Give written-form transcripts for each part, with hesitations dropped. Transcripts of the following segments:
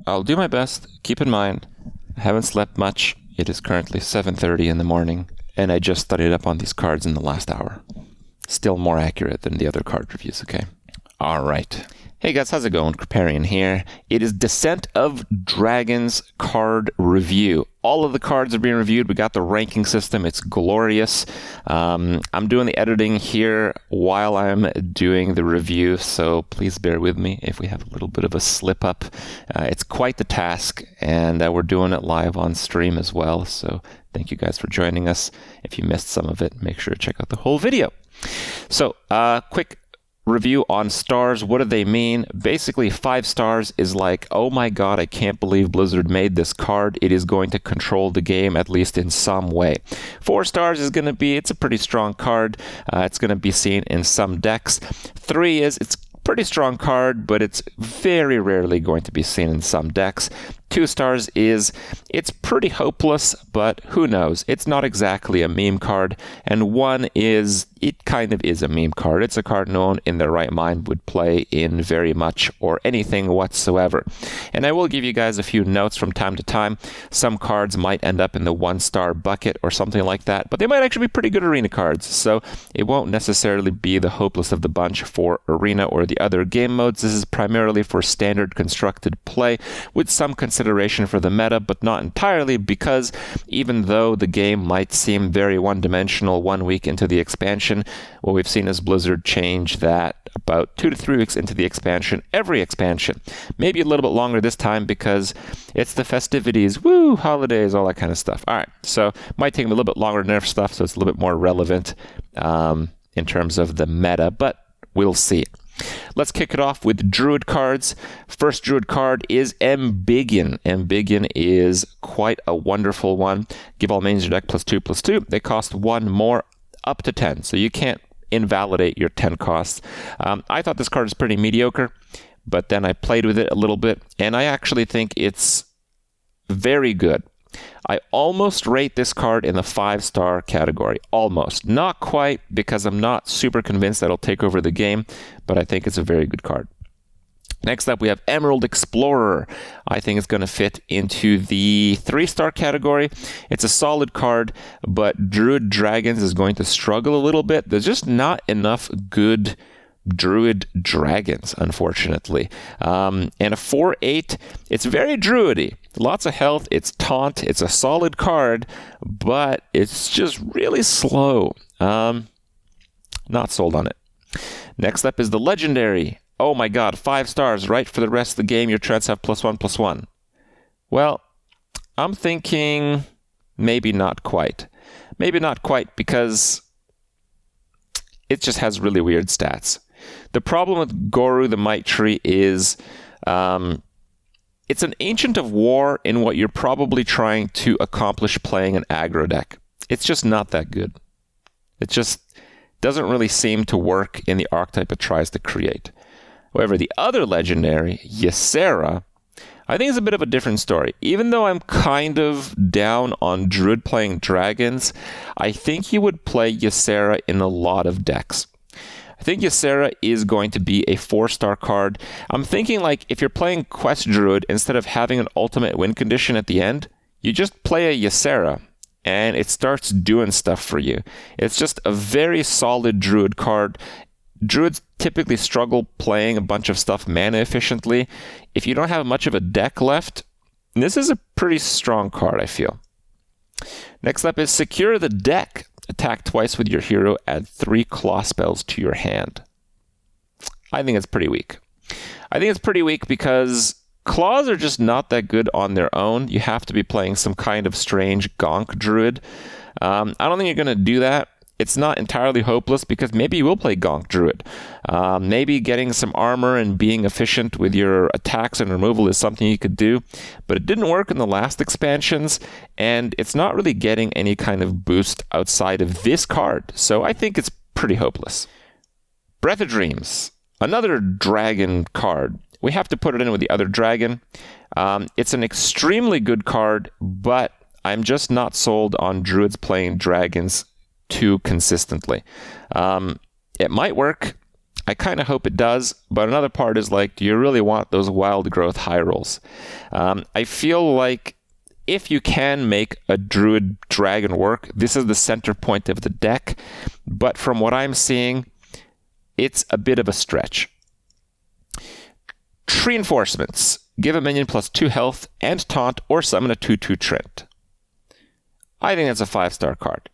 I'll do my best. Keep in mind, I haven't slept much. It is currently 7:30 in the morning, and I just studied up on these cards in the last hour. Still more accurate than the other card reviews, okay? All right. Hey guys, how's it going? Kripparrian here. It is Descent of Dragons card review. All of the cards are being reviewed. We got the ranking system. It's glorious. I'm doing the editing here while I'm doing the review, so please bear with me if we have a little bit of a slip up. It's quite the task, and we're doing it live on stream as well, so thank you guys for joining us. If you missed some of it, make sure to check out the whole video. So, quick review on stars. What do they mean? Basically, 5 stars is like, oh my god, I can't believe Blizzard made this card. It is going to control the game, at least in some way. 4 stars is going to be, it's a pretty strong card. It's going to be seen in some decks. 3 is, it's a pretty strong card, but it's very rarely going to be seen in some decks. 2 stars is, it's pretty hopeless, but who knows? It's not exactly a meme card. And 1 is, it kind of is a meme card. It's a card no one in their right mind would play in very much or anything whatsoever. And I will give you guys a few notes from time to time. Some cards might end up in the 1-star bucket or something like that, but they might actually be pretty good arena cards. So it won't necessarily be the hopeless of the bunch for arena or the other game modes. This is primarily for standard constructed play with some consideration for the meta, but not entirely, because even though the game might seem very one-dimensional 1 week into the expansion, what we've seen is Blizzard change that about 2 to 3 weeks into the expansion, every expansion. Maybe a little bit longer this time because it's the festivities, woo, holidays, all that kind of stuff. All right, so might take them a little bit longer to nerf stuff, so it's a little bit more relevant in terms of the meta, but we'll see. Let's kick it off with Druid cards. First Druid card is Embiggen. Embiggen is quite a wonderful one. Give all mains your deck +2/+2. They cost 1 more, up to 10, so you can't invalidate your 10 costs. I thought this card was pretty mediocre, but then I played with it a little bit, and I actually think it's very good. I almost rate this card in the 5-star category. Almost. Not quite, because I'm not super convinced that it'll take over the game, but I think it's a very good card. Next up, we have Emerald Explorer. I think it's going to fit into the 3-star category. It's a solid card, but Druid Dragons is going to struggle a little bit. There's just not enough good Druid Dragons, unfortunately. And a 4/8, it's very druidy. Lots of health, it's taunt, it's a solid card, but it's just really slow. Not sold on it. Next up is the Legendary. Oh my god, 5 stars, right? For the rest of the game, your treads have +1/+1. Well, I'm thinking maybe not quite. Maybe not quite, because it just has really weird stats. The problem with Goru the Might Tree is it's an Ancient of War in what you're probably trying to accomplish playing an aggro deck. It's just not that good. It just doesn't really seem to work in the archetype it tries to create. However, the other Legendary, Ysera, I think is a bit of a different story. Even though I'm kind of down on Druid playing dragons, I think you would play Ysera in a lot of decks. I think Ysera is going to be a 4-star card. I'm thinking, like, if you're playing Quest Druid, instead of having an ultimate win condition at the end, you just play a Ysera, and it starts doing stuff for you. It's just a very solid Druid card. Druids typically struggle playing a bunch of stuff mana efficiently. If you don't have much of a deck left, this is a pretty strong card, I feel. Next up is Secure the Deck. Attack twice with your hero, add 3 claw spells to your hand. I think it's pretty weak. I think it's pretty weak because claws are just not that good on their own. You have to be playing some kind of strange Gonk Druid. I don't think you're going to do that. It's not entirely hopeless, because maybe you will play Gonk Druid. Maybe getting some armor and being efficient with your attacks and removal is something you could do, but it didn't work in the last expansions, and it's not really getting any kind of boost outside of this card, so I think it's pretty hopeless. Breath of Dreams, another dragon card. We have to put it in with the other dragon. It's an extremely good card, but I'm just not sold on Druids playing dragons too consistently. It might work. I kind of hope it does, but another part is like, do you really want those wild growth high rolls? I feel like if you can make a Druid Dragon work, this is the center point of the deck, but from what I'm seeing, it's a bit of a stretch. Tree Enforcements. Give a minion plus 2 health and taunt or summon a 2/2 Trent. I think that's a 5-star card.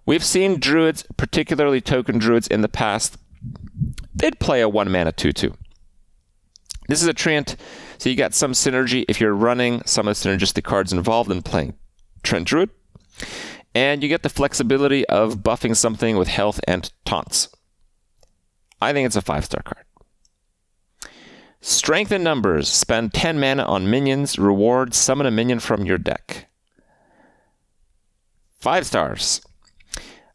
We've seen Druids, particularly token Druids in the past, they'd play a 1-mana 2/2. This is a Treant, so you got some synergy if you're running some of the synergistic cards involved in playing Treant Druid. And you get the flexibility of buffing something with health and taunts. I think it's a 5-star card. Strength in Numbers. Spend 10 mana on minions. Reward, summon a minion from your deck. 5 stars.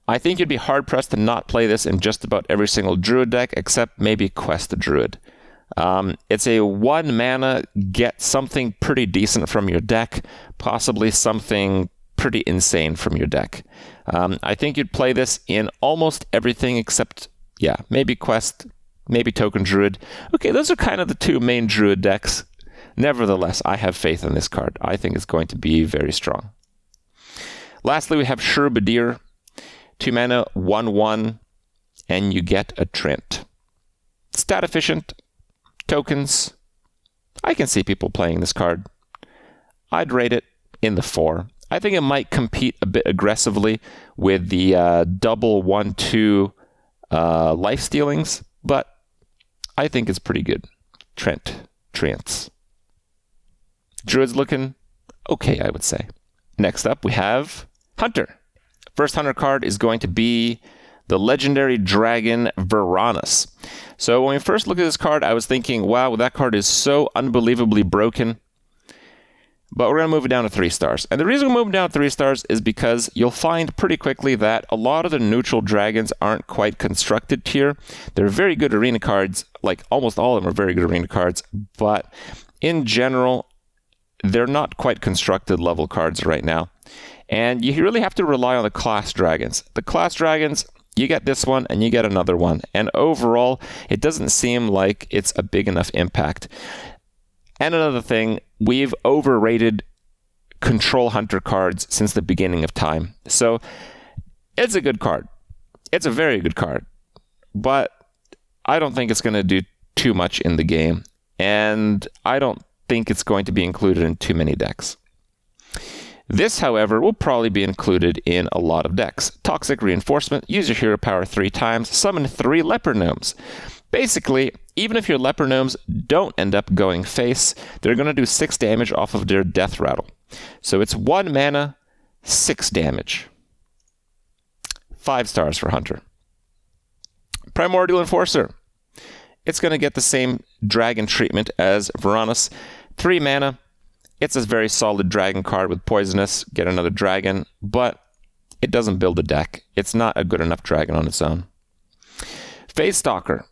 I think you'd be hard-pressed to not play this in just about every single Druid deck, except maybe Quest the Druid. It's a 1 mana, get something pretty decent from your deck, possibly something pretty insane from your deck. I think you'd play this in almost everything except, maybe Quest, maybe Token Druid. Okay, those are kind of the 2 main Druid decks. Nevertheless, I have faith in this card. I think it's going to be very strong. Lastly, we have Shurbadir. 2 mana, 1/1, and you get a Trent. Stat efficient, tokens. I can see people playing this card. I'd rate it in the 4. I think it might compete a bit aggressively with the double 1/2 life stealings, but I think it's pretty good. Trents. Druid's looking okay, I would say. Next up, we have Hunter. First Hunter card is going to be the legendary dragon Varanus. So when we first looked at this card, I was thinking, wow, that card is so unbelievably broken. But we're going to move it down to 3 stars. And the reason we're moving down to 3 stars is because you'll find pretty quickly that a lot of the neutral dragons aren't quite constructed tier. They're very good arena cards, like almost all of them are very good arena cards, but in general, they're not quite constructed level cards right now. And you really have to rely on the class dragons. The class dragons, you get this one and you get another one. And overall, it doesn't seem like it's a big enough impact. And another thing, we've overrated Control Hunter cards since the beginning of time. So it's a good card. It's a very good card. But I don't think it's going to do too much in the game. And I don't think it's going to be included in too many decks. This, however, will probably be included in a lot of decks. Toxic Reinforcement, use your hero power 3 times, summon 3 Leper Gnomes. Basically, even if your Leper Gnomes don't end up going face, they're going to do 6 damage off of their Death Rattle. So it's 1 mana, 6 damage. 5 stars for Hunter. Primordial Enforcer. It's going to get the same dragon treatment as Varanus. 3 mana. It's a very solid dragon card with poisonous, get another dragon, but it doesn't build a deck. It's not a good enough dragon on its own. Phase Stalker.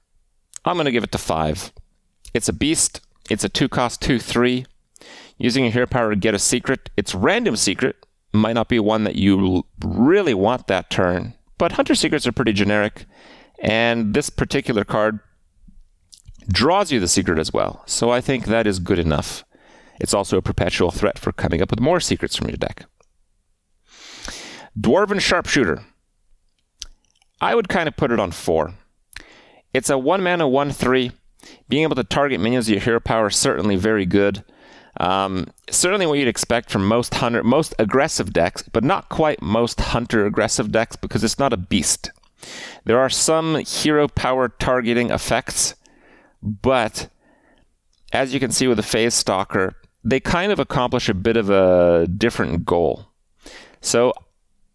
I'm going to give it to 5. It's a beast. It's a 2-cost 2/3. Using your hero power to get a secret. It's random secret. Might not be one that you really want that turn, but Hunter secrets are pretty generic, and this particular card draws you the secret as well, so I think that is good enough. It's also a perpetual threat for coming up with more secrets from your deck. Dwarven Sharpshooter. I would kind of put it on 4. It's a 1 mana 1/3. Being able to target minions with your hero power is certainly very good. Certainly what you'd expect from most aggressive decks, but not quite most Hunter aggressive decks because it's not a beast. There are some hero power targeting effects, but as you can see with the Phase Stalker, they kind of accomplish a bit of a different goal. So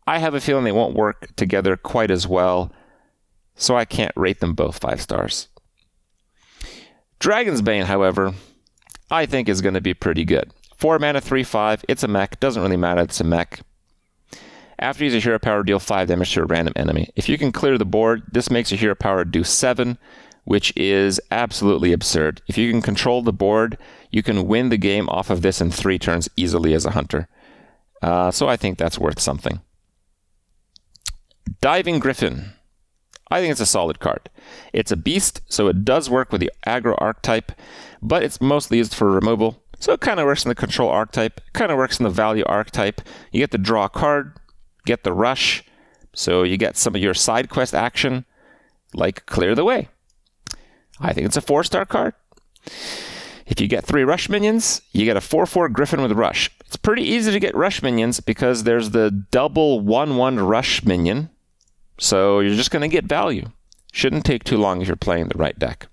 I have a feeling they won't work together quite as well, so I can't rate them both 5 stars. Dragon's Bane, however, I think is going to be pretty good. 4 mana, 3/5. It's a mech. Doesn't really matter. It's a mech. After you use a hero power, deal 5 damage to a random enemy. If you can clear the board, this makes your hero power do 7, which is absolutely absurd. If you can control the board, you can win the game off of this in 3 turns easily as a Hunter. So I think that's worth something. Diving Griffin. I think it's a solid card. It's a beast, so it does work with the aggro archetype, but it's mostly used for removal. So it kind of works in the control archetype, kind of works in the value archetype. You get to draw a card, get the rush, so you get some of your side quest action, like Clear the Way. I think it's a 4-star card. If you get 3 rush minions, you get a 4/4 Griffin with rush. It's pretty easy to get rush minions because there's the double 1/1 rush minion, so you're just going to get value. Shouldn't take too long if you're playing the right deck.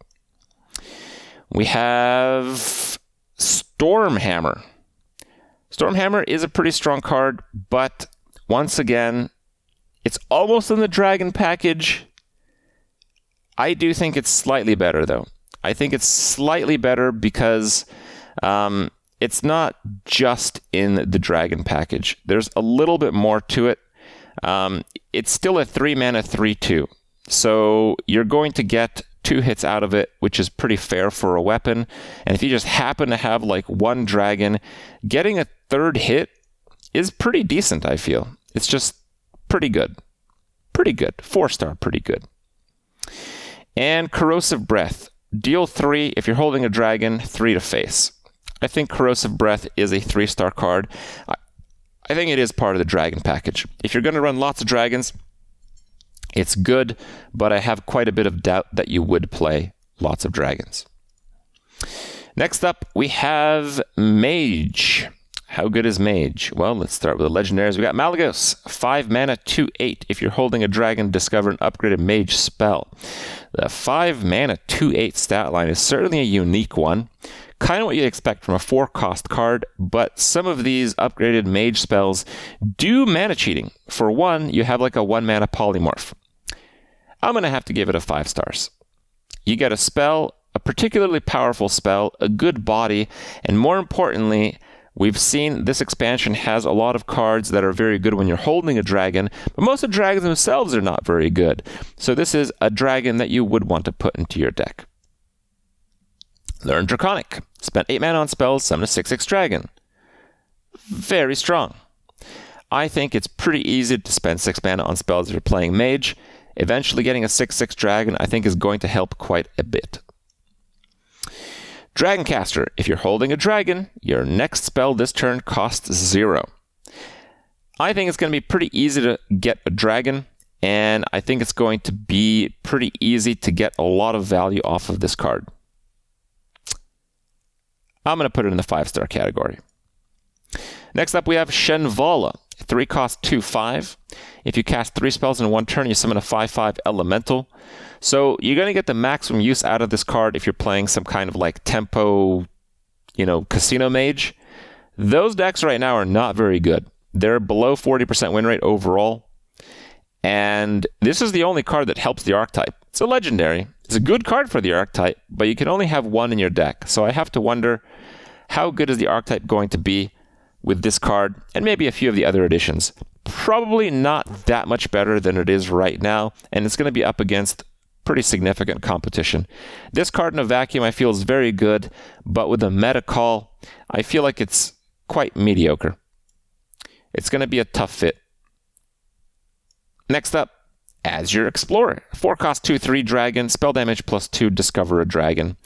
We have Stormhammer. Stormhammer is a pretty strong card, but once again, it's almost in the dragon package. I do think it's slightly better, though. I think it's slightly better because it's not just in the dragon package. There's a little bit more to it. It's still a 3-mana 3/2. So you're going to get 2 hits out of it, which is pretty fair for a weapon. And if you just happen to have like 1 dragon, getting a 3rd hit is pretty decent, I feel. It's just pretty good. Pretty good. 4-star, pretty good. And Corrosive Breath. Deal 3 if you're holding a dragon, 3 to face. I think Corrosive Breath is a 3-star card. I think it is part of the dragon package. If you're going to run lots of dragons, it's good, but I have quite a bit of doubt that you would play lots of dragons. Next up, we have Mage. How good is Mage? Well, let's start with the legendaries. We got Malygos, 5 mana, 2/8. If you're holding a dragon, discover an upgraded Mage spell. The 5 mana, 2/8 stat line is certainly a unique one. Kind of what you'd expect from a 4-cost card, but some of these upgraded Mage spells do mana cheating. For one, you have like a 1-mana polymorph. I'm going to have to give it a 5 stars. You get a spell, a particularly powerful spell, a good body, and more importantly, we've seen this expansion has a lot of cards that are very good when you're holding a dragon, but most of the dragons themselves are not very good. So this is a dragon that you would want to put into your deck. Learn Draconic. Spent 8 mana on spells, summon a 6/6 dragon. Very strong. I think it's pretty easy to spend 6 mana on spells if you're playing Mage. Eventually getting a 6/6 dragon, I think, is going to help quite a bit. Dragoncaster. If you're holding a dragon, your next spell this turn costs 0. I think it's going to be pretty easy to get a dragon, and I think it's going to be pretty easy to get a lot of value off of this card. I'm going to put it in the 5-star category. Next up, we have Shenvala. 3 cost 2/5. If you cast 3 spells in 1 turn, you summon a 5/5 elemental. So you're going to get the maximum use out of this card if you're playing some kind of like tempo, casino mage. Those decks right now are not very good. They're below 40% win rate overall. And this is the only card that helps the archetype. It's a legendary. It's a good card for the archetype, but you can only have 1 in your deck. So I have to wonder, how good is the archetype going to be with this card and maybe a few of the other editions? Probably not that much better than it is right now, and it's going to be up against pretty significant competition. This card in a vacuum I feel is very good, but with a meta call, I feel like it's quite mediocre. It's going to be a tough fit. Next up, Azure Explorer. 4 cost 2/3 dragon, spell damage +2, discover a dragon.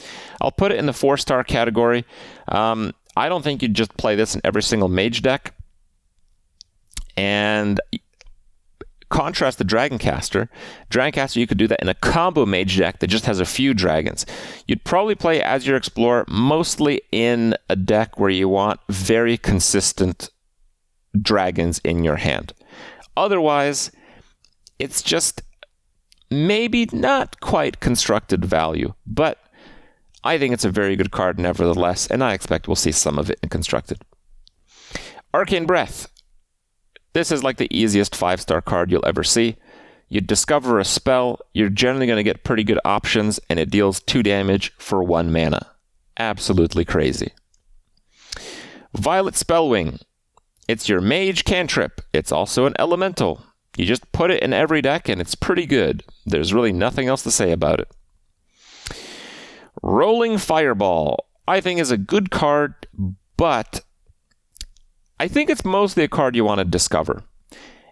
I'll put it in the 4-star category. I don't think you'd just play this in every single Mage deck. And contrast the Dragoncaster. Dragoncaster, you could do that in a combo Mage deck that just has a few dragons. You'd probably play Azure Explorer mostly in a deck where you want very consistent dragons in your hand. Otherwise, it's just maybe not quite constructed value, but I think it's a very good card nevertheless, and I expect we'll see some of it in constructed. Arcane Breath. This is like the easiest 5-star card you'll ever see. You discover a spell, you're generally going to get pretty good options, and it deals 2 damage for 1 mana. Absolutely crazy. Violet Spellwing. It's your Mage cantrip. It's also an elemental. You just put it in every deck, and it's pretty good. There's really nothing else to say about it. Rolling Fireball, I think, is a good card, but I think it's mostly a card you want to discover.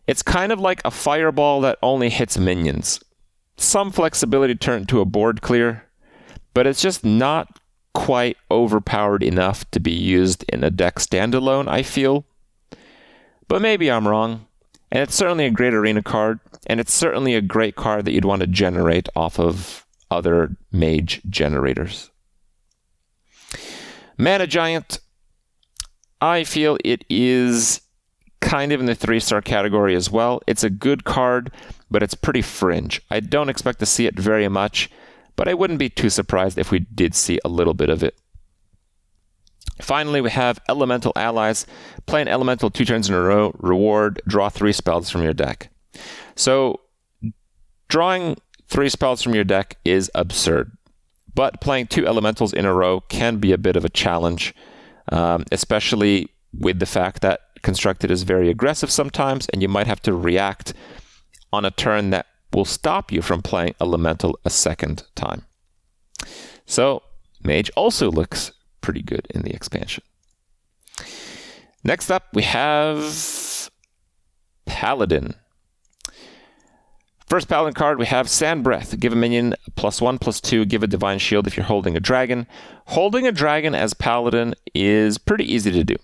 It's kind of like a fireball that only hits minions. some flexibility to turn into a board clear, but it's just not quite overpowered enough to be used in a deck standalone, I feel. But maybe I'm wrong. And it's certainly a great arena card, and it's certainly a great card that you'd want to generate off of other Mage generators. Mana Giant, I feel it is kind of in the 3-star category as well. It's a good card, but it's pretty fringe. I don't expect to see it very much, but I wouldn't be too surprised if we did see a little bit of it. Finally, we have Elemental Allies. Play an Elemental 2 turns in a row, reward, draw 3 spells from your deck. So, drawing 3 spells from your deck is absurd. But playing 2 Elementals in a row can be a bit of a challenge, especially with the fact that Constructed is very aggressive sometimes, and you might have to react on a turn that will stop you from playing Elemental a second time. So, Mage also looks pretty good in the expansion. Next up, we have Paladin. First Paladin card, we have Sand Breath. Give a minion +1/+2, give a Divine Shield if you're holding a dragon. Holding a dragon as Paladin is pretty easy to do.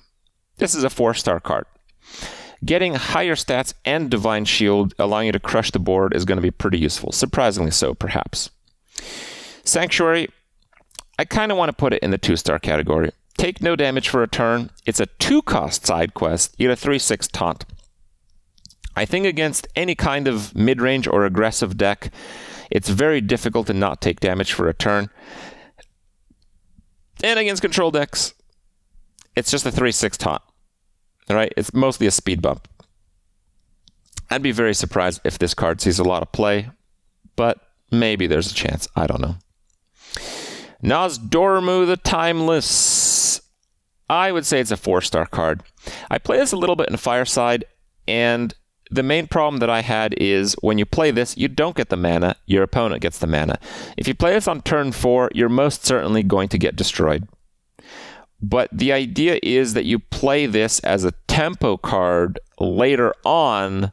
This is a 4-star card. Getting higher stats and Divine Shield, allowing you to crush the board, is going to be pretty useful. Surprisingly so, perhaps. Sanctuary, I kind of want to put it in the 2-star category. Take no damage for a turn. It's a 2-cost side quest. You get a 3/6 taunt. I think against any kind of mid-range or aggressive deck, it's very difficult to not take damage for a turn. And against control decks, it's just a 3/6 taunt. All right, it's mostly a speed bump. I'd be very surprised if this card sees a lot of play, but maybe there's a chance. I don't know. Nozdormu the Timeless. I would say it's a 4-star card. I play this a little bit in Fireside, and the main problem that I had is when you play this, you don't get the mana, your opponent gets the mana. If you play this on turn 4, you're most certainly going to get destroyed. But the idea is that you play this as a tempo card later on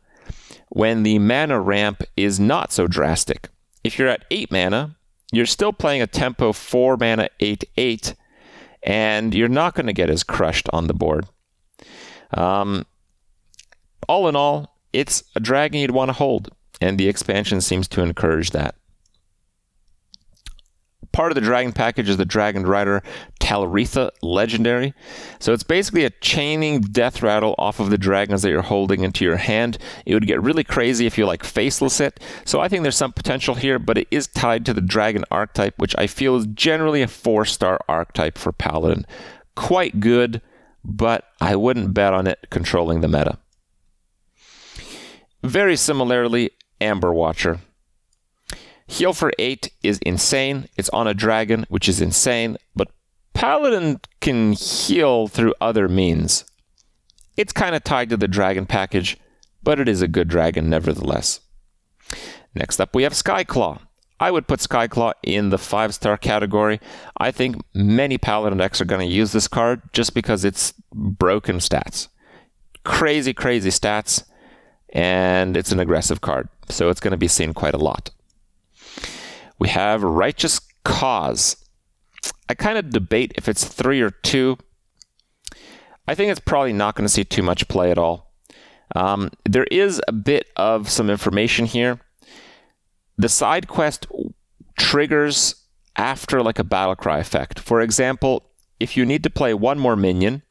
when the mana ramp is not so drastic. If you're at 8 mana, you're still playing a tempo 4 mana 8/8, and you're not going to get as crushed on the board. All in all, it's a dragon you'd want to hold, and the expansion seems to encourage that. Part of the dragon package is the Dragon Rider Reatha Legendary. So it's basically a chaining death rattle off of the dragons that you're holding into your hand. It would get really crazy if you faceless it. So I think there's some potential here, but it is tied to the dragon archetype, which I feel is generally a 4-star archetype for Paladin. Quite good, but I wouldn't bet on it controlling the meta. Very similarly, Amber Watcher. Heal for 8 is insane. It's on a dragon, which is insane, but Paladin can heal through other means. It's kind of tied to the dragon package, but it is a good dragon nevertheless. Next up, we have Skyclaw. I would put Skyclaw in the 5-star category. I think many Paladin decks are going to use this card just because it's broken stats. Crazy, crazy stats, and it's an aggressive card, so it's going to be seen quite a lot. We have Righteous Cause. I kind of debate if it's 3 or 2. I think it's probably not going to see too much play at all. There is a bit of some information here. The side quest triggers after a battle cry effect. For example, if you need to play one more minion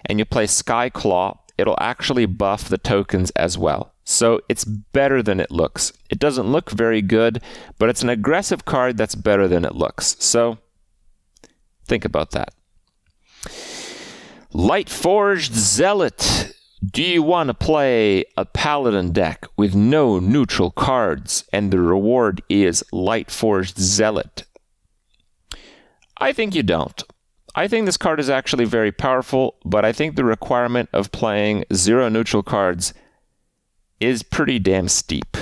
and you play Skyclaw, it'll actually buff the tokens as well. So it's better than it looks. It doesn't look very good, but it's an aggressive card that's better than it looks. So think about that. Lightforged Zealot. Do you want to play a Paladin deck with no neutral cards and the reward is Lightforged Zealot? I think you don't. I think this card is actually very powerful, but I think the requirement of playing 0 neutral cards is pretty damn steep.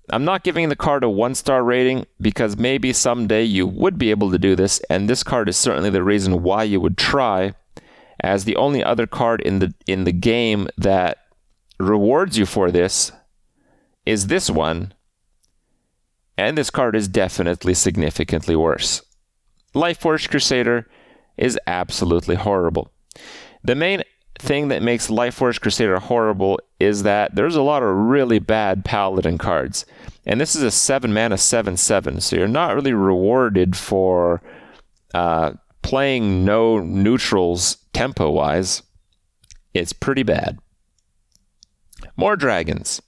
I'm not giving the card a 1-star rating because maybe someday you would be able to do this, and this card is certainly the reason why you would try, as the only other card in the game that rewards you for this is this one, And this card is definitely significantly worse. Lifeforged Crusader is absolutely horrible. The main thing that makes Lifeforged Crusader horrible is that there's a lot of really bad Paladin cards. And this is a 7 mana 7/7, so you're not really rewarded for playing no neutrals tempo-wise. It's pretty bad. More dragons.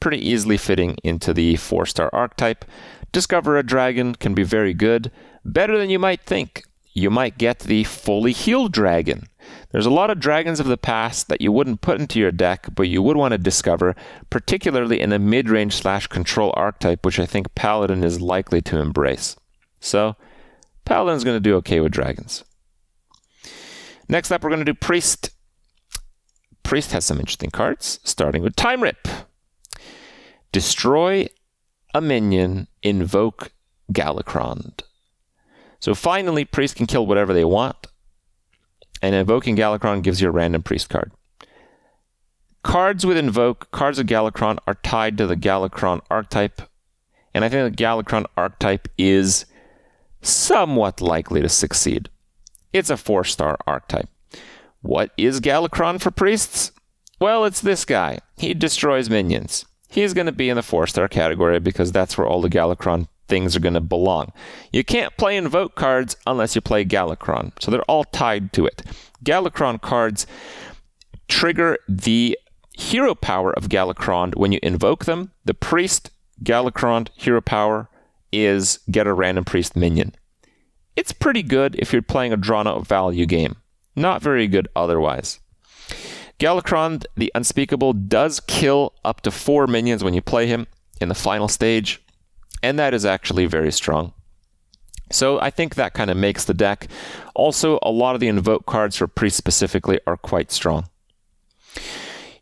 Pretty easily fitting into the 4-star archetype. Discover a dragon can be very good. Better than you might think. You might get the fully healed dragon. There's a lot of dragons of the past that you wouldn't put into your deck, but you would want to discover, particularly in a mid-range / control archetype, which I think Paladin is likely to embrace. So, Paladin's going to do okay with dragons. Next up, we're going to do Priest. Priest has some interesting cards, starting with Time Rip. Destroy a minion, invoke Galakrond. So finally, Priest can kill whatever they want, and invoking Galakrond gives you a random Priest card. Cards with Invoke, cards of Galakrond are tied to the Galakrond archetype, and I think the Galakrond archetype is somewhat likely to succeed. It's a 4-star archetype. What is Galakrond for Priests? Well, it's this guy. He destroys minions. He's going to be in the 4-star category because that's where all the Galakrond things are going to belong. You can't play Invoke cards unless you play Galakrond, so they're all tied to it. Galakrond cards trigger the hero power of Galakrond when you invoke them. The Priest Galakrond hero power is get a random Priest minion. It's pretty good if you're playing a drawn-out value game. Not very good otherwise. Galakrond, the Unspeakable, does kill up to 4 minions when you play him in the final stage, and that is actually very strong. So I think that kind of makes the deck. Also, a lot of the Invoke cards for Priest specifically are quite strong.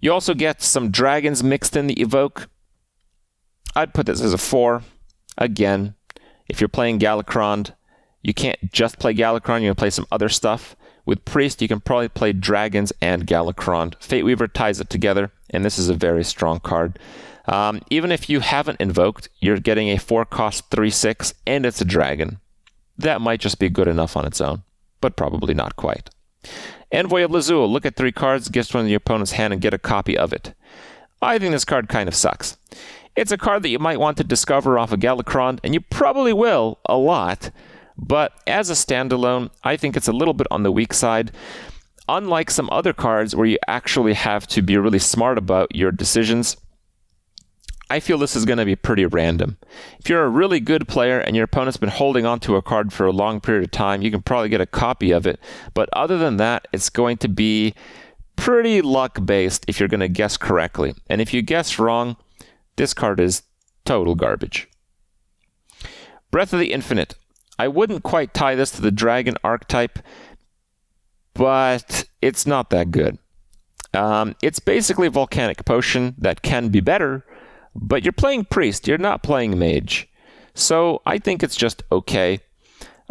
You also get some dragons mixed in the Evoke. I'd put this as a 4. Again, if you're playing Galakrond, you can't just play Galakrond, you're going to play some other stuff. With Priest, you can probably play dragons and Galakrond. Fateweaver ties it together, and this is a very strong card. Even if you haven't invoked, you're getting a 4-cost 3/6, and it's a dragon. That might just be good enough on its own, but probably not quite. Envoy of Lazul. Look at 3 cards, gift one in your opponent's hand, and get a copy of it. I think this card kind of sucks. It's a card that you might want to discover off of Galakrond, and you probably will a lot, but as a standalone, I think it's a little bit on the weak side. Unlike some other cards where you actually have to be really smart about your decisions, I feel this is going to be pretty random. If you're a really good player and your opponent's been holding on to a card for a long period of time, you can probably get a copy of it. But other than that, it's going to be pretty luck-based if you're going to guess correctly. And if you guess wrong, this card is total garbage. Breath of the Infinite. I wouldn't quite tie this to the dragon archetype, but it's not that good. It's basically Volcanic Potion that can be better, but you're playing Priest, you're not playing Mage. So I think it's just okay.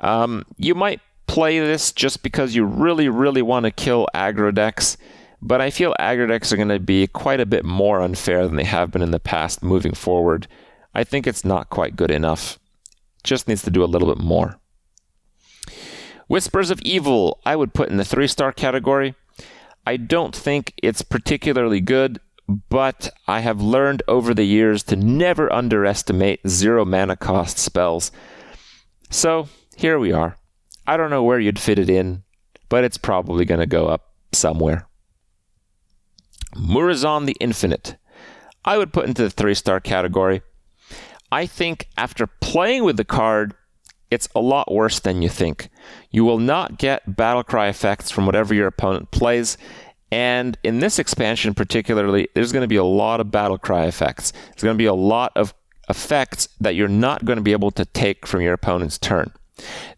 You might play this just because you really, really want to kill aggro decks, but I feel aggro decks are going to be quite a bit more unfair than they have been in the past moving forward. I think it's not quite good enough. Just needs to do a little bit more. Whispers of Evil, I would put in the 3-star category. I don't think it's particularly good, but I have learned over the years to never underestimate 0 mana cost spells. So, here we are. I don't know where you'd fit it in, but it's probably going to go up somewhere. Murazan the Infinite, I would put into the 3-star category. I think after playing with the card, it's a lot worse than you think. You will not get Battlecry effects from whatever your opponent plays, and in this expansion particularly, there's going to be a lot of Battlecry effects. There's going to be a lot of effects that you're not going to be able to take from your opponent's turn.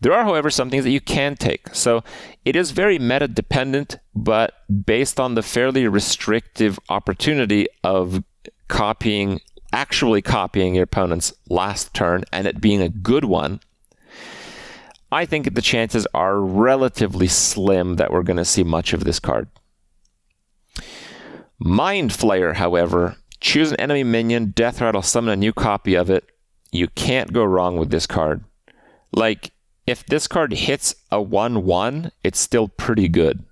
There are, however, some things that you can take. So it is very meta-dependent, but based on the fairly restrictive opportunity of actually copying your opponent's last turn and it being a good one, I think the chances are relatively slim that we're going to see much of this card. Mind Flayer, however, choose an enemy minion, death rattle, summon a new copy of it. You can't go wrong with this card. Like, if this card hits a 1/1, it's still pretty good.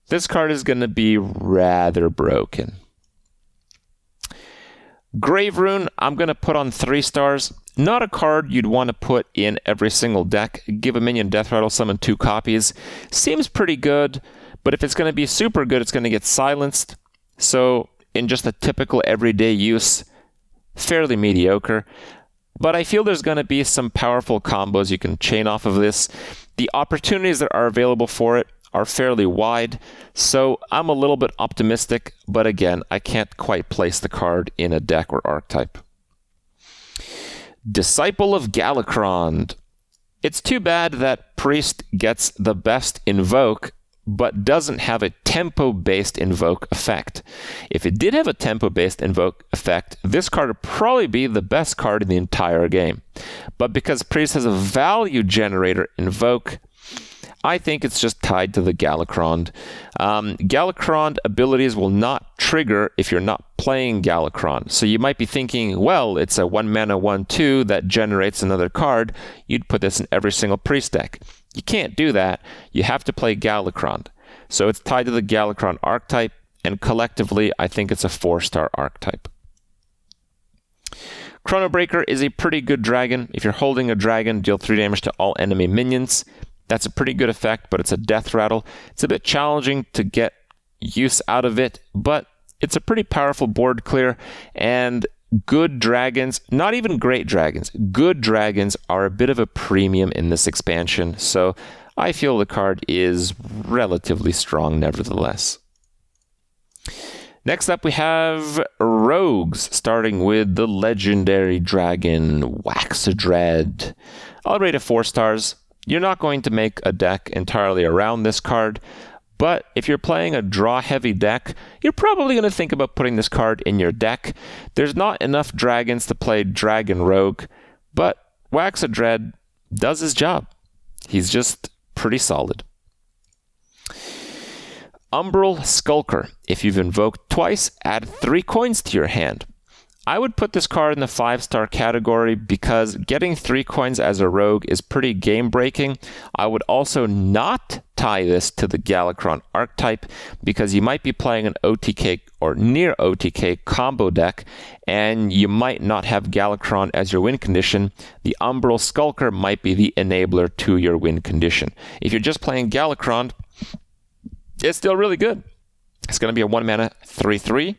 This card is going to be rather broken. Grave Rune, I'm going to put on 3 stars. Not a card you'd want to put in every single deck. Give a minion death rattle, summon 2 copies. Seems pretty good, but if it's going to be super good, it's going to get silenced. So, in just a typical everyday use, fairly mediocre. But I feel there's going to be some powerful combos you can chain off of this. The opportunities that are available for it are fairly wide, so I'm a little bit optimistic, but again, I can't quite place the card in a deck or archetype. Disciple of Galakrond. It's too bad that Priest gets the best Invoke, but doesn't have a tempo-based Invoke effect. If it did have a tempo-based Invoke effect, this card would probably be the best card in the entire game. But because Priest has a value generator Invoke, I think it's just tied to the Galakrond. Galakrond abilities will not trigger if you're not playing Galakrond. So you might be thinking, well, it's a 1-mana 1/2 that generates another card. You'd put this in every single Priest deck. You can't do that. You have to play Galakrond. So it's tied to the Galakrond archetype, and collectively, I think it's a 4-star archetype. Chrono Breaker is a pretty good dragon. If you're holding a dragon, deal 3 damage to all enemy minions. That's a pretty good effect, but it's a death rattle. It's a bit challenging to get use out of it, but it's a pretty powerful board clear, and good dragons, not even great dragons, good dragons are a bit of a premium in this expansion, so I feel the card is relatively strong nevertheless. Next up we have Rogues, starting with the legendary dragon Waxadread. I'll rate it 4 stars. You're not going to make a deck entirely around this card, but if you're playing a draw-heavy deck, you're probably going to think about putting this card in your deck. There's not enough dragons to play Dragon Rogue, but Waxadread does his job. He's just pretty solid. Umbral Skulker. If you've invoked twice, add 3 coins to your hand. I would put this card in the 5-star category because getting 3 coins as a rogue is pretty game-breaking. I would also not tie this to the Galakrond archetype because you might be playing an OTK or near OTK combo deck and you might not have Galakrond as your win condition. The Umbral Skulker might be the enabler to your win condition. If you're just playing Galakrond, it's still really good. It's going to be a 1-mana 3/3.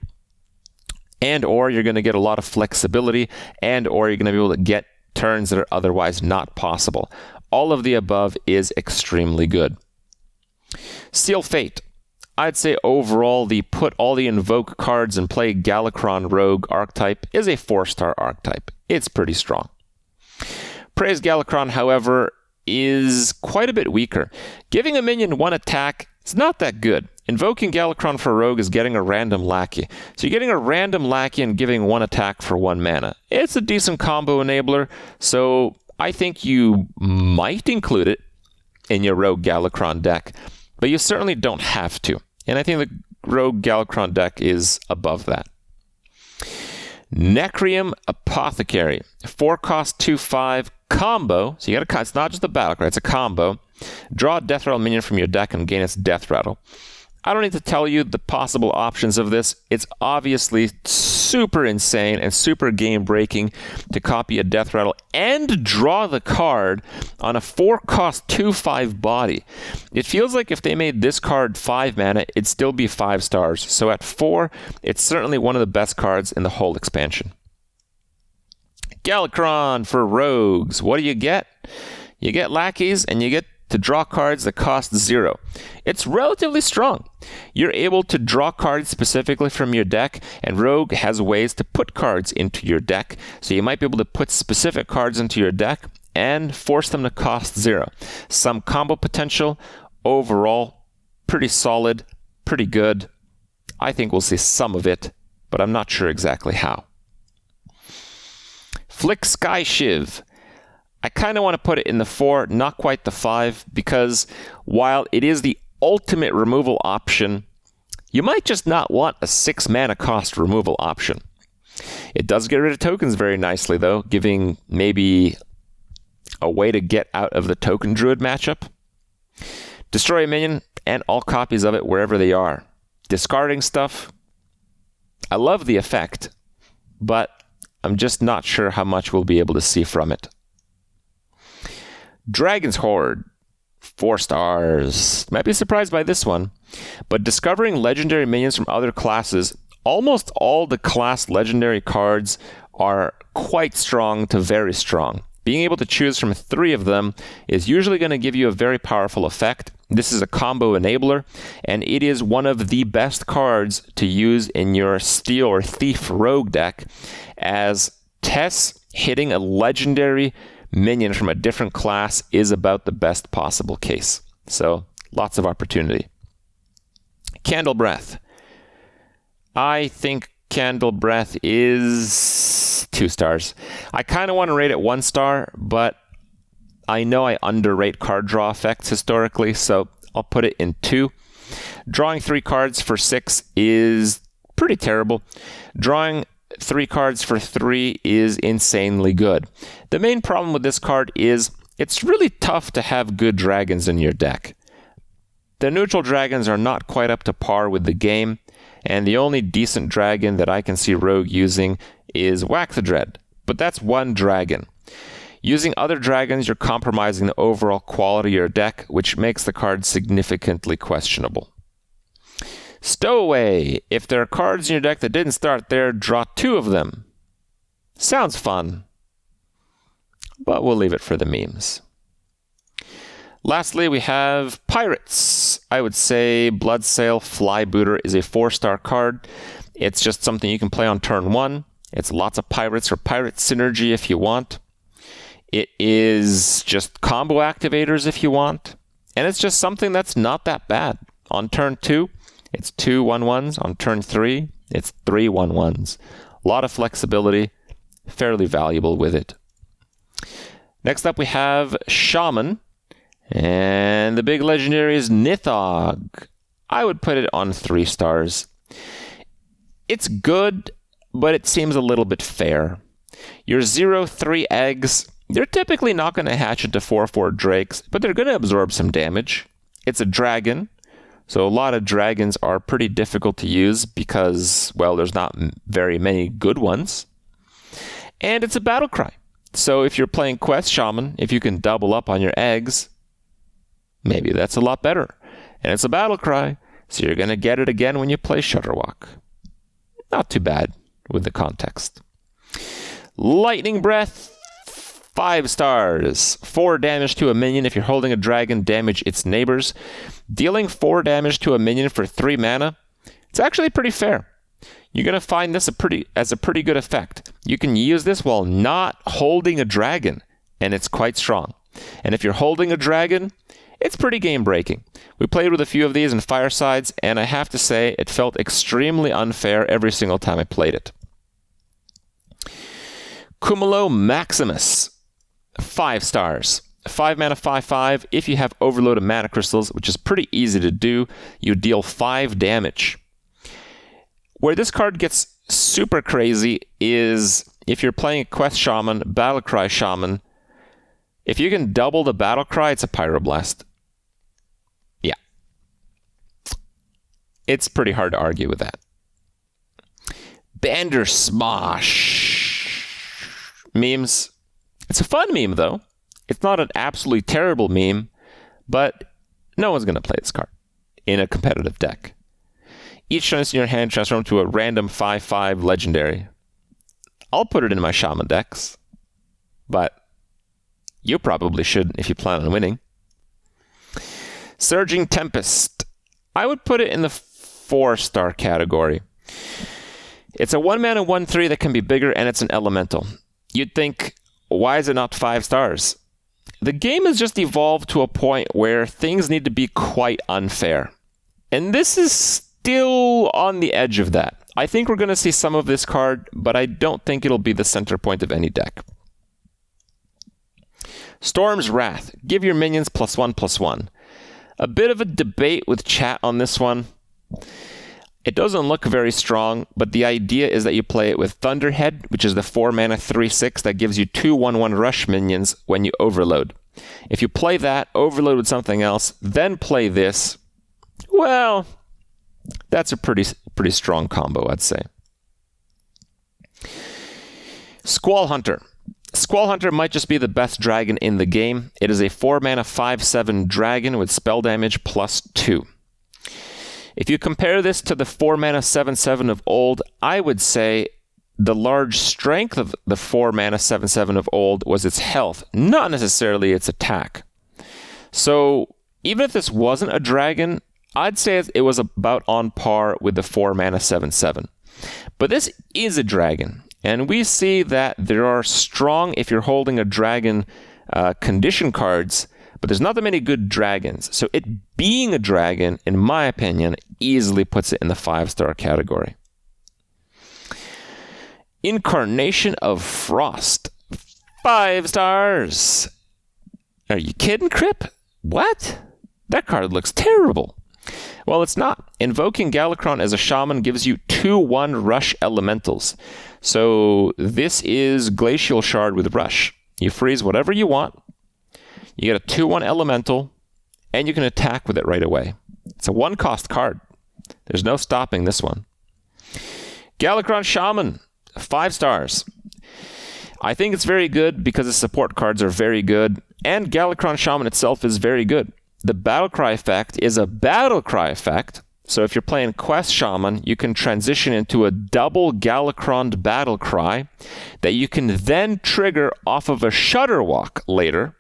And or you're going to get a lot of flexibility, and or you're going to be able to get turns that are otherwise not possible. All of the above is extremely good. Seal Fate. I'd say overall, the put all the Invoke cards and play Galakrond Rogue archetype is a 4-star archetype. It's pretty strong. Praise Galakrond, however, is quite a bit weaker. Giving a minion 1 attack is not that good. Invoking Galakrond for Rogue is getting a random Lackey. So you're getting a random Lackey and giving 1 attack for 1 mana. It's a decent combo enabler, so I think you might include it in your Rogue Galakrond deck, but you certainly don't have to. And I think the Rogue Galakrond deck is above that. Necrium Apothecary. 4-cost 2/5 combo. So you got a, it's not just a battle card, it's a combo. Draw a death rattle minion from your deck and gain its death rattle. I don't need to tell you the possible options of this. It's obviously super insane and super game-breaking to copy a death rattle and draw the card on a 4-cost 2/5 body. It feels like if they made this card 5 mana, it'd still be 5 stars. So at 4, it's certainly one of the best cards in the whole expansion. Galakrond for Rogues. What do you get? You get Lackeys and you get to draw cards that cost 0. It's relatively strong. You're able to draw cards specifically from your deck, and Rogue has ways to put cards into your deck. So you might be able to put specific cards into your deck and force them to cost 0. Some combo potential. Overall, pretty solid, pretty good. I think we'll see some of it, but I'm not sure exactly how. Flick Sky Shiv. I kind of want to put it in the 4, not quite the 5, because while it is the ultimate removal option, you might just not want a 6 mana cost removal option. It does get rid of tokens very nicely, though, giving maybe a way to get out of the token druid matchup. Destroy a minion and all copies of it wherever they are. Discarding stuff. I love the effect, but I'm just not sure how much we'll be able to see from it. Dragon's Horde. 4 stars. Might be surprised by this one, but discovering legendary minions from other classes, almost all the class legendary cards are quite strong to very strong. Being able to choose from 3 of them is usually going to give you a very powerful effect. This is a combo enabler, and it is one of the best cards to use in your Steel or Thief Rogue deck, as Tess hitting a legendary minion from a different class is about the best possible case. So, lots of opportunity. Candle Breath. I think Candle Breath is 2 stars. I kind of want to rate it 1 star, but I know I underrate card draw effects historically, so I'll put it in 2. Drawing 3 cards for 6 is pretty terrible. Drawing 3 cards for 3 is insanely good. The main problem with this card is it's really tough to have good dragons in your deck. The neutral dragons are not quite up to par with the game, and the only decent dragon that I can see Rogue using is Whack the Dread, but that's 1 dragon. Using other dragons, you're compromising the overall quality of your deck, which makes the card significantly questionable. Stowaway. If there are cards in your deck that didn't start there, draw 2 of them. Sounds fun, but we'll leave it for the memes. Lastly, we have Pirates. I would say Bloodsail Flybooter is a 4-star card. It's just something you can play on turn 1. It's lots of pirates or pirate synergy if you want. It is just combo activators if you want. And it's just something that's not that bad. On turn 2, it's 2 1/1s. On turn 3, it's 3 1/1s. A lot of flexibility, fairly valuable with it. Next up we have Shaman. And the big legendary is Nithog. I would put it on 3 stars. It's good, but it seems a little bit fair. Your 0/3 eggs, they're typically not going to hatch into 4/4 drakes, but they're going to absorb some damage. It's a dragon, so a lot of dragons are pretty difficult to use because, well, there's not very many good ones. And it's a battle cry. So if you're playing Quest Shaman, if you can double up on your eggs, maybe that's a lot better. And it's a battle cry, so you're going to get it again when you play Shudderwalk. Not too bad with the context. Lightning Breath, 5 stars. 4 damage to a minion. If you're holding a dragon, damage its neighbors. Dealing 4 damage to a minion for 3 mana, it's actually pretty fair. You're going to find this as a pretty good effect. You can use this while not holding a dragon, and it's quite strong. And if you're holding a dragon, it's pretty game-breaking. We played with a few of these in Firesides, and I have to say it felt extremely unfair every single time I played it. Kumal Maximus, 5 stars. 5 mana, 5/5. If you have overloaded mana crystals, which is pretty easy to do, you deal 5 damage. Where this card gets super crazy is if you're playing a Quest Shaman, Battlecry Shaman, if you can double the Battlecry, it's a Pyroblast. Yeah. It's pretty hard to argue with that. Bandersmosh. Memes. It's a fun meme, though. It's not an absolutely terrible meme, but no one's going to play this card in a competitive deck. Each chance in your hand transforms to a random 5/5 legendary. I'll put it in my Shaman decks, but you probably shouldn't if you plan on winning. Surging Tempest. I would put it in the 4-star category. It's a 1 mana 1/3 that can be bigger, and it's an elemental. You'd think, why is it not 5 stars? The game has just evolved to a point where things need to be quite unfair. And this is still on the edge of that. I think we're going to see some of this card, but I don't think it'll be the center point of any deck. Storm's Wrath. Give your minions +1/+1. A bit of a debate with chat on this one. It doesn't look very strong, but the idea is that you play it with Thunderhead, which is the 4 mana 3/6 that gives you 2/1/1 rush minions when you overload. If you play that, overload with something else, then play this, well, that's a pretty strong combo, I'd say. Squall Hunter. Squall Hunter might just be the best dragon in the game. It is a 4 mana 5/7 dragon with spell damage +2. If you compare this to the 4 mana 7/7 of old, I would say the large strength of the 4 mana 7/7 of old was its health, not necessarily its attack. So even if this wasn't a dragon, I'd say it was about on par with the 4 mana 7/7. But this is a dragon, and we see that there are strong, if you're holding a dragon, condition cards, but there's not that many good dragons. So it being a dragon, in my opinion, easily puts it in the 5-star category. Incarnation of Frost. 5 stars. Are you kidding, Krip? What? That card looks terrible. Well, it's not. Invoking Galakrond as a shaman gives you 2/1 rush elementals. So this is Glacial Shard with Rush. You freeze whatever you want. You get a 2/1 elemental, and you can attack with it right away. It's a 1-cost card. There's no stopping this one. Galakrond Shaman. 5 stars. I think it's very good because the support cards are very good, and Galakrond Shaman itself is very good. The Battlecry effect is a Battlecry effect, so if you're playing Quest Shaman, you can transition into a double Galakrond Battlecry that you can then trigger off of a Shudderwalk later,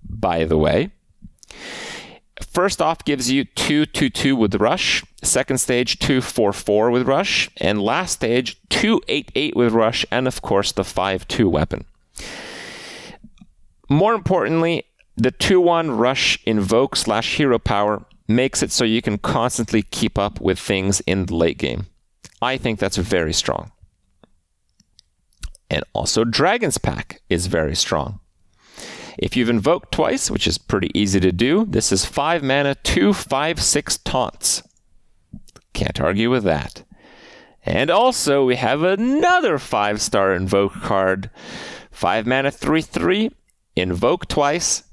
by the way. First off gives you 2/2/2 with Rush, second stage 2/4/4 with Rush, and last stage 2/8/8 with Rush, and of course the 5/2 weapon. More importantly, the 2/1 Rush Invoke / Hero Power makes it so you can constantly keep up with things in the late game. I think that's very strong. And also Dragon's Pack is very strong. If you've invoked twice, which is pretty easy to do, this is 5 mana 2/5/6 taunts. Can't argue with that. And also we have another 5-star invoke card. 5 mana 3/3, invoke twice,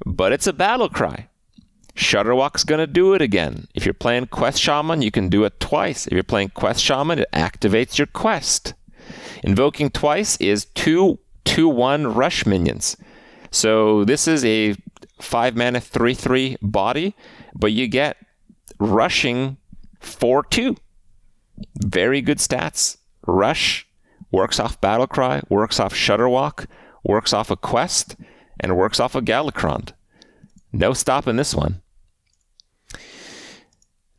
but it's a battle cry. Shudderwalk's going to do it again. If you're playing Quest Shaman, you can do it twice. If you're playing Quest Shaman, it activates your quest. Invoking twice is 2/1 rush minions. So this is a 5 mana 3/3 body, but you get rushing 4/2. Very good stats. Rush works off Battlecry, works off Shudderwalk, works off a quest, and works off a Galakrond. No stopping this one.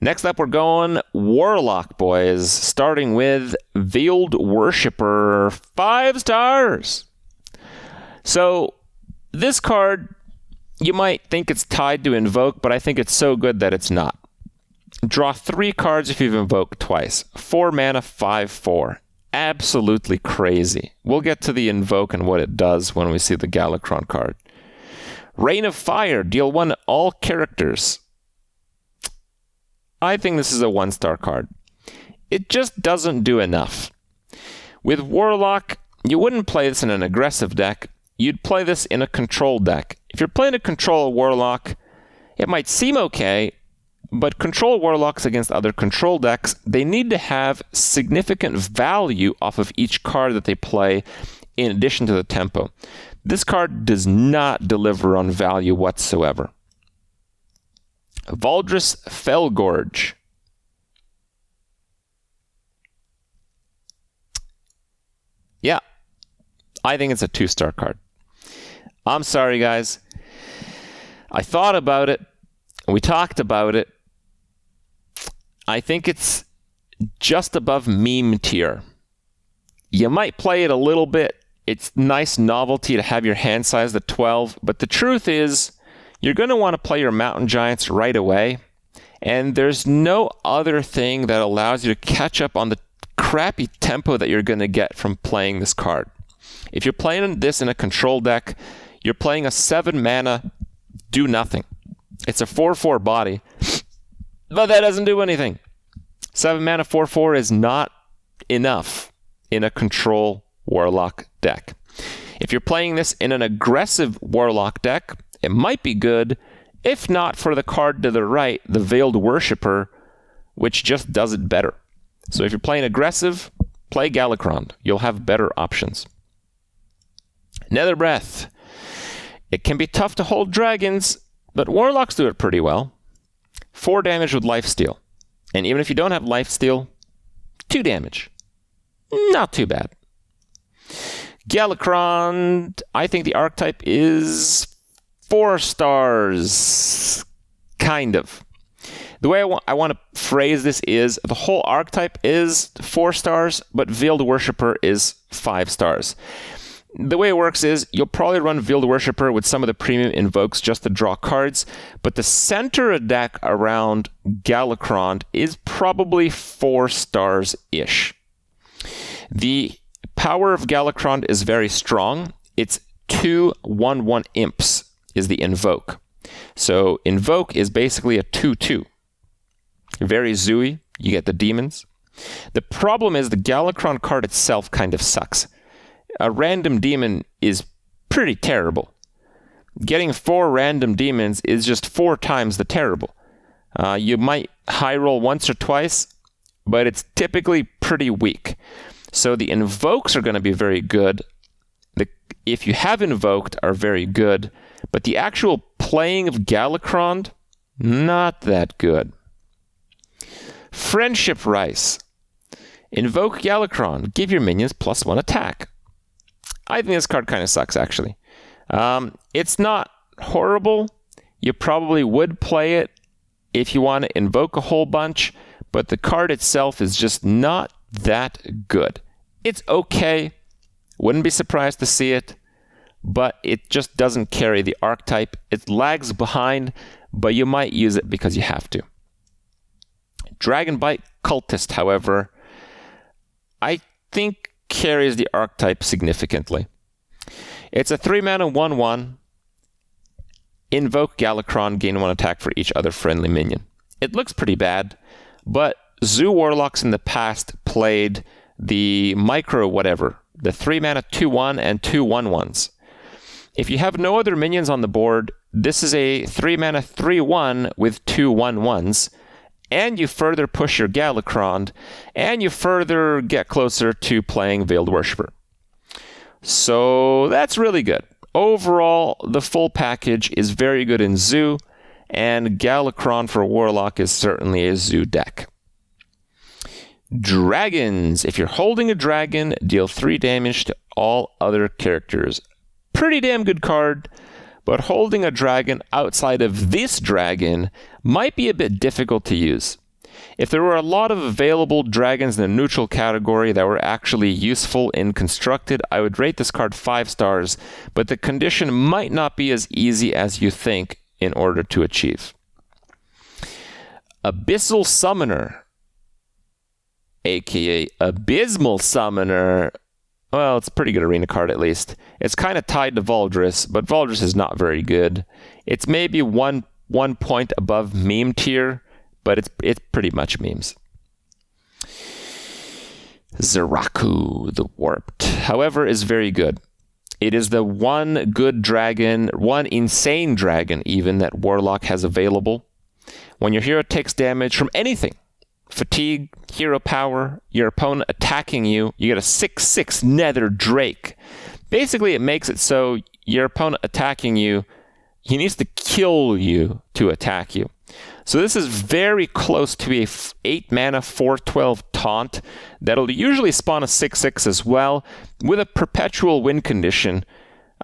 Next up, we're going Warlock Boys, starting with Veiled Worshipper, 5 stars. So this card, you might think it's tied to Invoke, but I think it's so good that it's not. Draw 3 cards if you've invoked twice. 4 mana, 5/4. Absolutely crazy. We'll get to the Invoke and what it does when we see the Galakrond card. Rain of Fire, deal 1 to all characters. I think this is a 1-star card. It just doesn't do enough. With Warlock, you wouldn't play this in an aggressive deck. You'd play this in a control deck. If you're playing a control Warlock, it might seem okay, but control Warlocks against other control decks, they need to have significant value off of each card that they play in addition to the tempo. This card does not deliver on value whatsoever. Valdris Fellgorge. Yeah, I think it's a 2-star card. I'm sorry, guys. I thought about it. We talked about it. I think it's just above meme tier. You might play it a little bit. It's nice novelty to have your hand size at 12, but the truth is, you're going to want to play your Mountain Giants right away, and there's no other thing that allows you to catch up on the crappy tempo that you're going to get from playing this card. If you're playing this in a control deck, you're playing a 7 mana do nothing. It's a 4/4 body, but that doesn't do anything. 7 mana 4/4 is not enough in a control Warlock deck. If you're playing this in an aggressive Warlock deck, it might be good, if not for the card to the right, the Veiled Worshipper, which just does it better. So if you're playing aggressive, play Galakrond. You'll have better options. Nether Breath. It can be tough to hold dragons, but Warlocks do it pretty well. 4 damage with lifesteal. And even if you don't have lifesteal, 2 damage. Not too bad. Galakrond, I think the archetype is 4 stars. Kind of. The way I want to phrase this is, the whole archetype is 4 stars, but Veiled Worshipper is 5 stars. The way it works is, you'll probably run Veiled Worshipper with some of the premium invokes just to draw cards, but the center of deck around Galakrond is probably 4 stars-ish. The power of Galakrond is very strong. It's 2 1/1 imps is the invoke. So invoke is basically a 2/2. Very zooey. You get the demons. The problem is the Galakrond card itself kind of sucks. A random demon is pretty terrible. Getting 4 random demons is just 4 times the terrible. You might high roll once or twice, but it's typically pretty weak. So the invokes are going to be very good. If you have invoked, are very good. But the actual playing of Galakrond, not that good. Friendship Rice. Invoke Galakrond. Give your minions +1 attack. I think this card kind of sucks, actually. It's not horrible. You probably would play it if you want to invoke a whole bunch, but the card itself is just not that good. It's okay. Wouldn't be surprised to see it, but it just doesn't carry the archetype. It lags behind, but you might use it because you have to. Dragonbite Cultist, however, I think carries the archetype significantly. It's a 3 mana 1/1. Invoke Galakrond, gain 1 attack for each other friendly minion. It looks pretty bad, but Zoo Warlocks in the past played the micro whatever, the 3 mana 2/1 and 2 1/1s. If you have no other minions on the board, this is a 3 mana 3/1 with 2 1/1s, and you further push your Galakrond, and you further get closer to playing Veiled Worshipper. So that's really good. Overall, the full package is very good in Zoo, and Galakrond for Warlock is certainly a Zoo deck. Dragons. If you're holding a dragon, deal 3 damage to all other characters. Pretty damn good card, but holding a dragon outside of this dragon might be a bit difficult to use. If there were a lot of available dragons in the neutral category that were actually useful in constructed, I would rate this card 5 stars, but the condition might not be as easy as you think in order to achieve. Abyssal Summoner, aka Abysmal Summoner. Well, it's a pretty good arena card at least. It's kind of tied to Valdris, but Valdris is not very good. It's maybe one point above meme tier, but it's pretty much memes. Zeraku the Warped, however, is very good. It is the one good dragon, one insane dragon even, that Warlock has available. When your hero takes damage from anything, fatigue, hero power, your opponent attacking you, you get a 6/6 Nether Drake. Basically, it makes it so your opponent attacking you, he needs to kill you to attack you. So this is very close to a 8 mana 4/12 taunt that'll usually spawn a 6/6 as well, with a perpetual win condition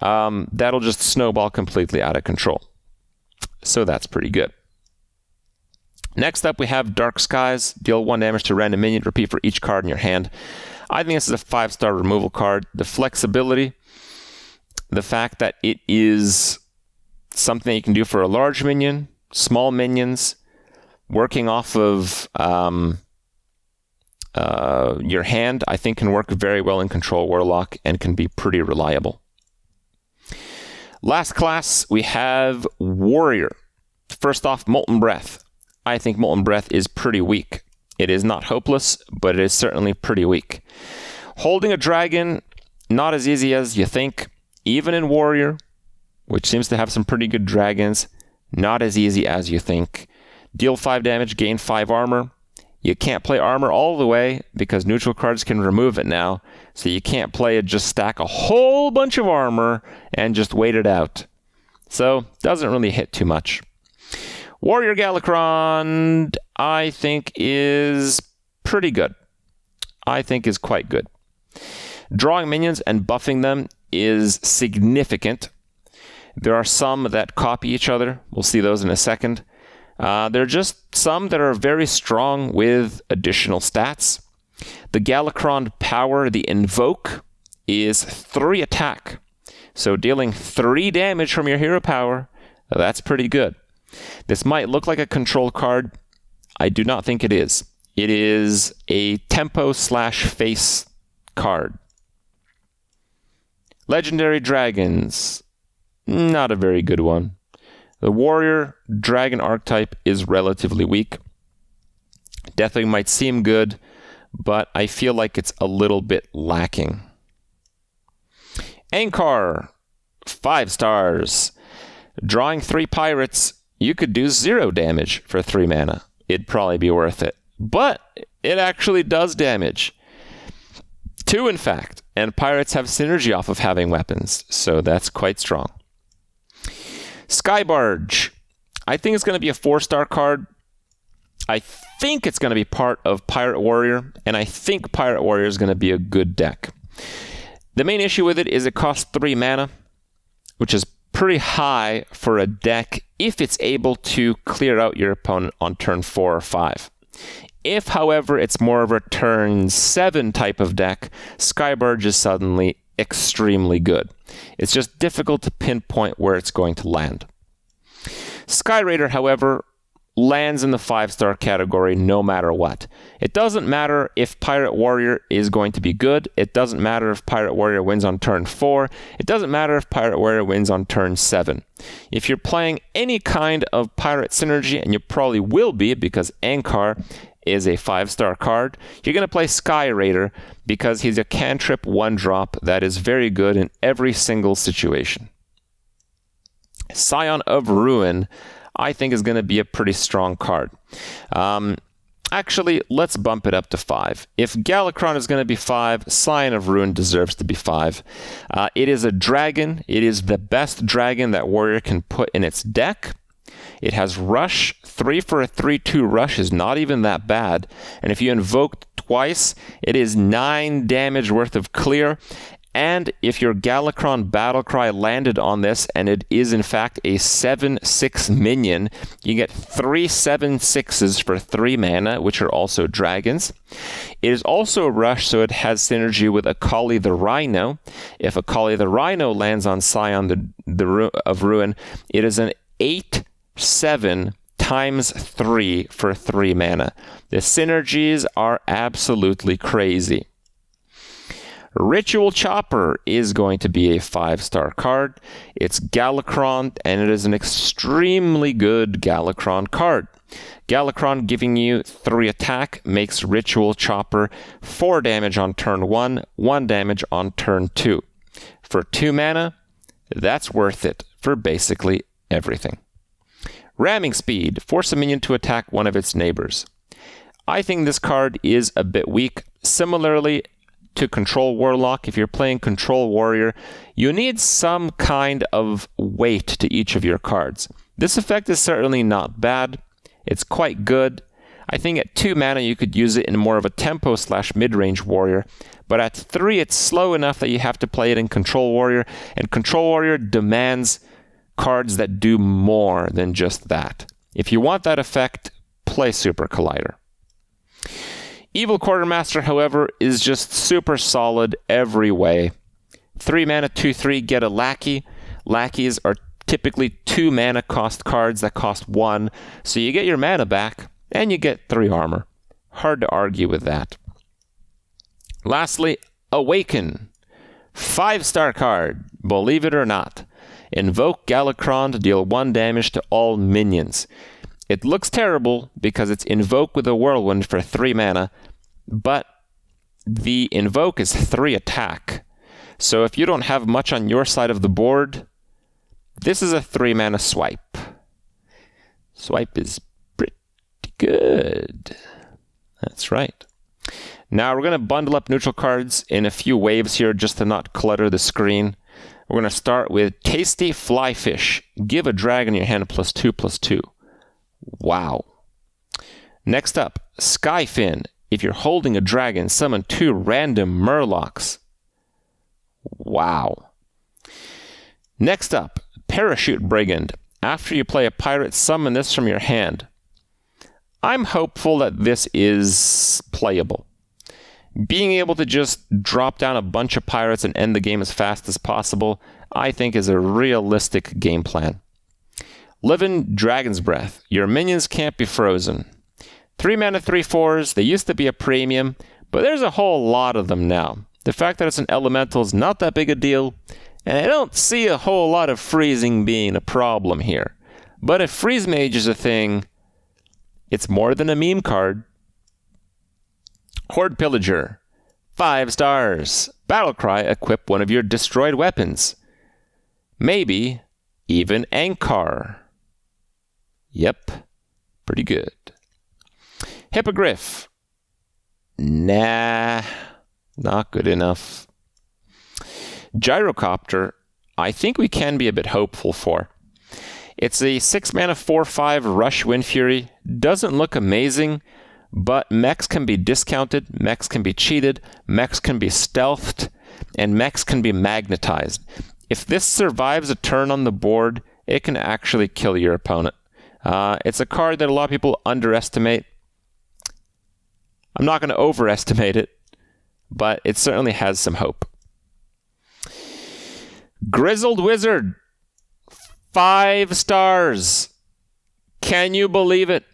that'll just snowball completely out of control. So that's pretty good. Next up, we have Dark Skies. Deal 1 damage to random minion. Repeat for each card in your hand. I think this is a 5-star removal card. The flexibility, the fact that it is something that you can do for a large minion, small minions, working off of your hand, I think can work very well in Control Warlock and can be pretty reliable. Last class, we have Warrior. First off, Molten Breath. I think Molten Breath is pretty weak. It is not hopeless, but it is certainly pretty weak. Holding a dragon, not as easy as you think. Even in Warrior, which seems to have some pretty good dragons, not as easy as you think. Deal 5 damage, gain 5 armor. You can't play armor all the way because neutral cards can remove it now. So you can't play it, just stack a whole bunch of armor and just wait it out. So, doesn't really hit too much. Warrior Galakrond, I think, is pretty good. I think is quite good. Drawing minions and buffing them is significant. There are some that copy each other. We'll see those in a second. There are just some that are very strong with additional stats. The Galakrond power, the Invoke, is 3 attack. So dealing 3 damage from your hero power, that's pretty good. This might look like a control card. I do not think it is. It is a tempo/face card. Legendary Dragons, not a very good one. The Warrior Dragon archetype is relatively weak. Deathwing might seem good, but I feel like it's a little bit lacking. Ankar, 5 stars. Drawing 3 pirates, you could do 0 damage for 3 mana. It'd probably be worth it. But it actually does damage. 2, in fact. And pirates have synergy off of having weapons, so that's quite strong. Skybarge. I think it's going to be a 4-star card. I think it's going to be part of Pirate Warrior, and I think Pirate Warrior is going to be a good deck. The main issue with it is it costs 3 mana, which is pretty high for a deck if it's able to clear out your opponent on turn 4 or 5. If, however, it's more of a turn 7 type of deck, Skybarge is suddenly extremely good. It's just difficult to pinpoint where it's going to land. Sky Raider, however, lands in the 5-star category no matter what. It doesn't matter if Pirate Warrior is going to be good. It doesn't matter if Pirate Warrior wins on turn 4. It doesn't matter if Pirate Warrior wins on turn 7. If you're playing any kind of pirate synergy, and you probably will be because Ankar is a 5-star card, you're going to play Sky Raider because he's a cantrip 1-drop that is very good in every single situation. Scion of Ruin, I think, is going to be a pretty strong card. Actually, let's bump it up to 5. If Galakrond is going to be 5, Scion of Ruin deserves to be 5. It is a dragon. It is the best dragon that Warrior can put in its deck. It has Rush. 3 for a 3/2 Rush is not even that bad. And if you invoke twice, it is 9 damage worth of clear. And if your Galakrond Battlecry landed on this, and it is in fact a 7/6 minion, you get 3 7/6s for 3 mana, which are also dragons. It is also a Rush, so it has synergy with Akali the Rhino. If Akali the Rhino lands on Scion of Ruin, it is an 8/7 times 3 for 3 mana. The synergies are absolutely crazy. Ritual Chopper is going to be a 5-star card. It's Galakrond, and it is an extremely good Galakrond card. Galakrond giving you 3 attack makes Ritual Chopper 4 damage on turn 1, 1 damage on turn 2. For 2 mana, that's worth it for basically everything. Ramming Speed, force a minion to attack one of its neighbors. I think this card is a bit weak. Similarly to Control Warlock, if you're playing Control Warrior, you need some kind of weight to each of your cards. This effect is certainly not bad. It's quite good. I think at 2 mana you could use it in more of a tempo/mid-range warrior, but at 3 it's slow enough that you have to play it in Control Warrior, and Control Warrior demands cards that do more than just that. If you want that effect, play Supercollider. Evil Quartermaster, however, is just super solid every way. 3 mana, 2/3, get a Lackey. Lackeys are typically 2 mana cost cards that cost 1, so you get your mana back, and you get 3 armor. Hard to argue with that. Lastly, Awaken. 5-star card, believe it or not. Invoke Galakrond, deal 1 damage to all minions. It looks terrible because it's Invoke with a Whirlwind for 3 mana, but the Invoke is 3 attack. So if you don't have much on your side of the board, this is a 3 mana swipe. Swipe is pretty good. That's right. Now we're going to bundle up neutral cards in a few waves here just to not clutter the screen. We're going to start with Tasty Flyfish. Give a dragon your hand +2/+2. Wow. Next up, Skyfin. If you're holding a dragon, summon 2 random Murlocs. Wow. Next up, Parachute Brigand. After you play a pirate, summon this from your hand. I'm hopeful that this is playable. Being able to just drop down a bunch of pirates and end the game as fast as possible, I think is a realistic game plan. Living Dragon's Breath. Your minions can't be frozen. 3 mana 3/4s. They used to be a premium, but there's a whole lot of them now. The fact that it's an elemental is not that big a deal, and I don't see a whole lot of freezing being a problem here. But if Freeze Mage is a thing, it's more than a meme card. Horde Pillager. 5 stars. Battlecry. Equip one of your destroyed weapons. Maybe even Ankar. Yep. Pretty good. Hippogriff. Nah. Not good enough. Gyrocopter. I think we can be a bit hopeful for. It's a 6 mana 4/5 Rush Wind Fury. Doesn't look amazing, but mechs can be discounted, mechs can be cheated, mechs can be stealthed, and mechs can be magnetized. If this survives a turn on the board, it can actually kill your opponent. It's a card that a lot of people underestimate. I'm not going to overestimate it, but it certainly has some hope. Grizzled Wizard. 5 stars. Can you believe it?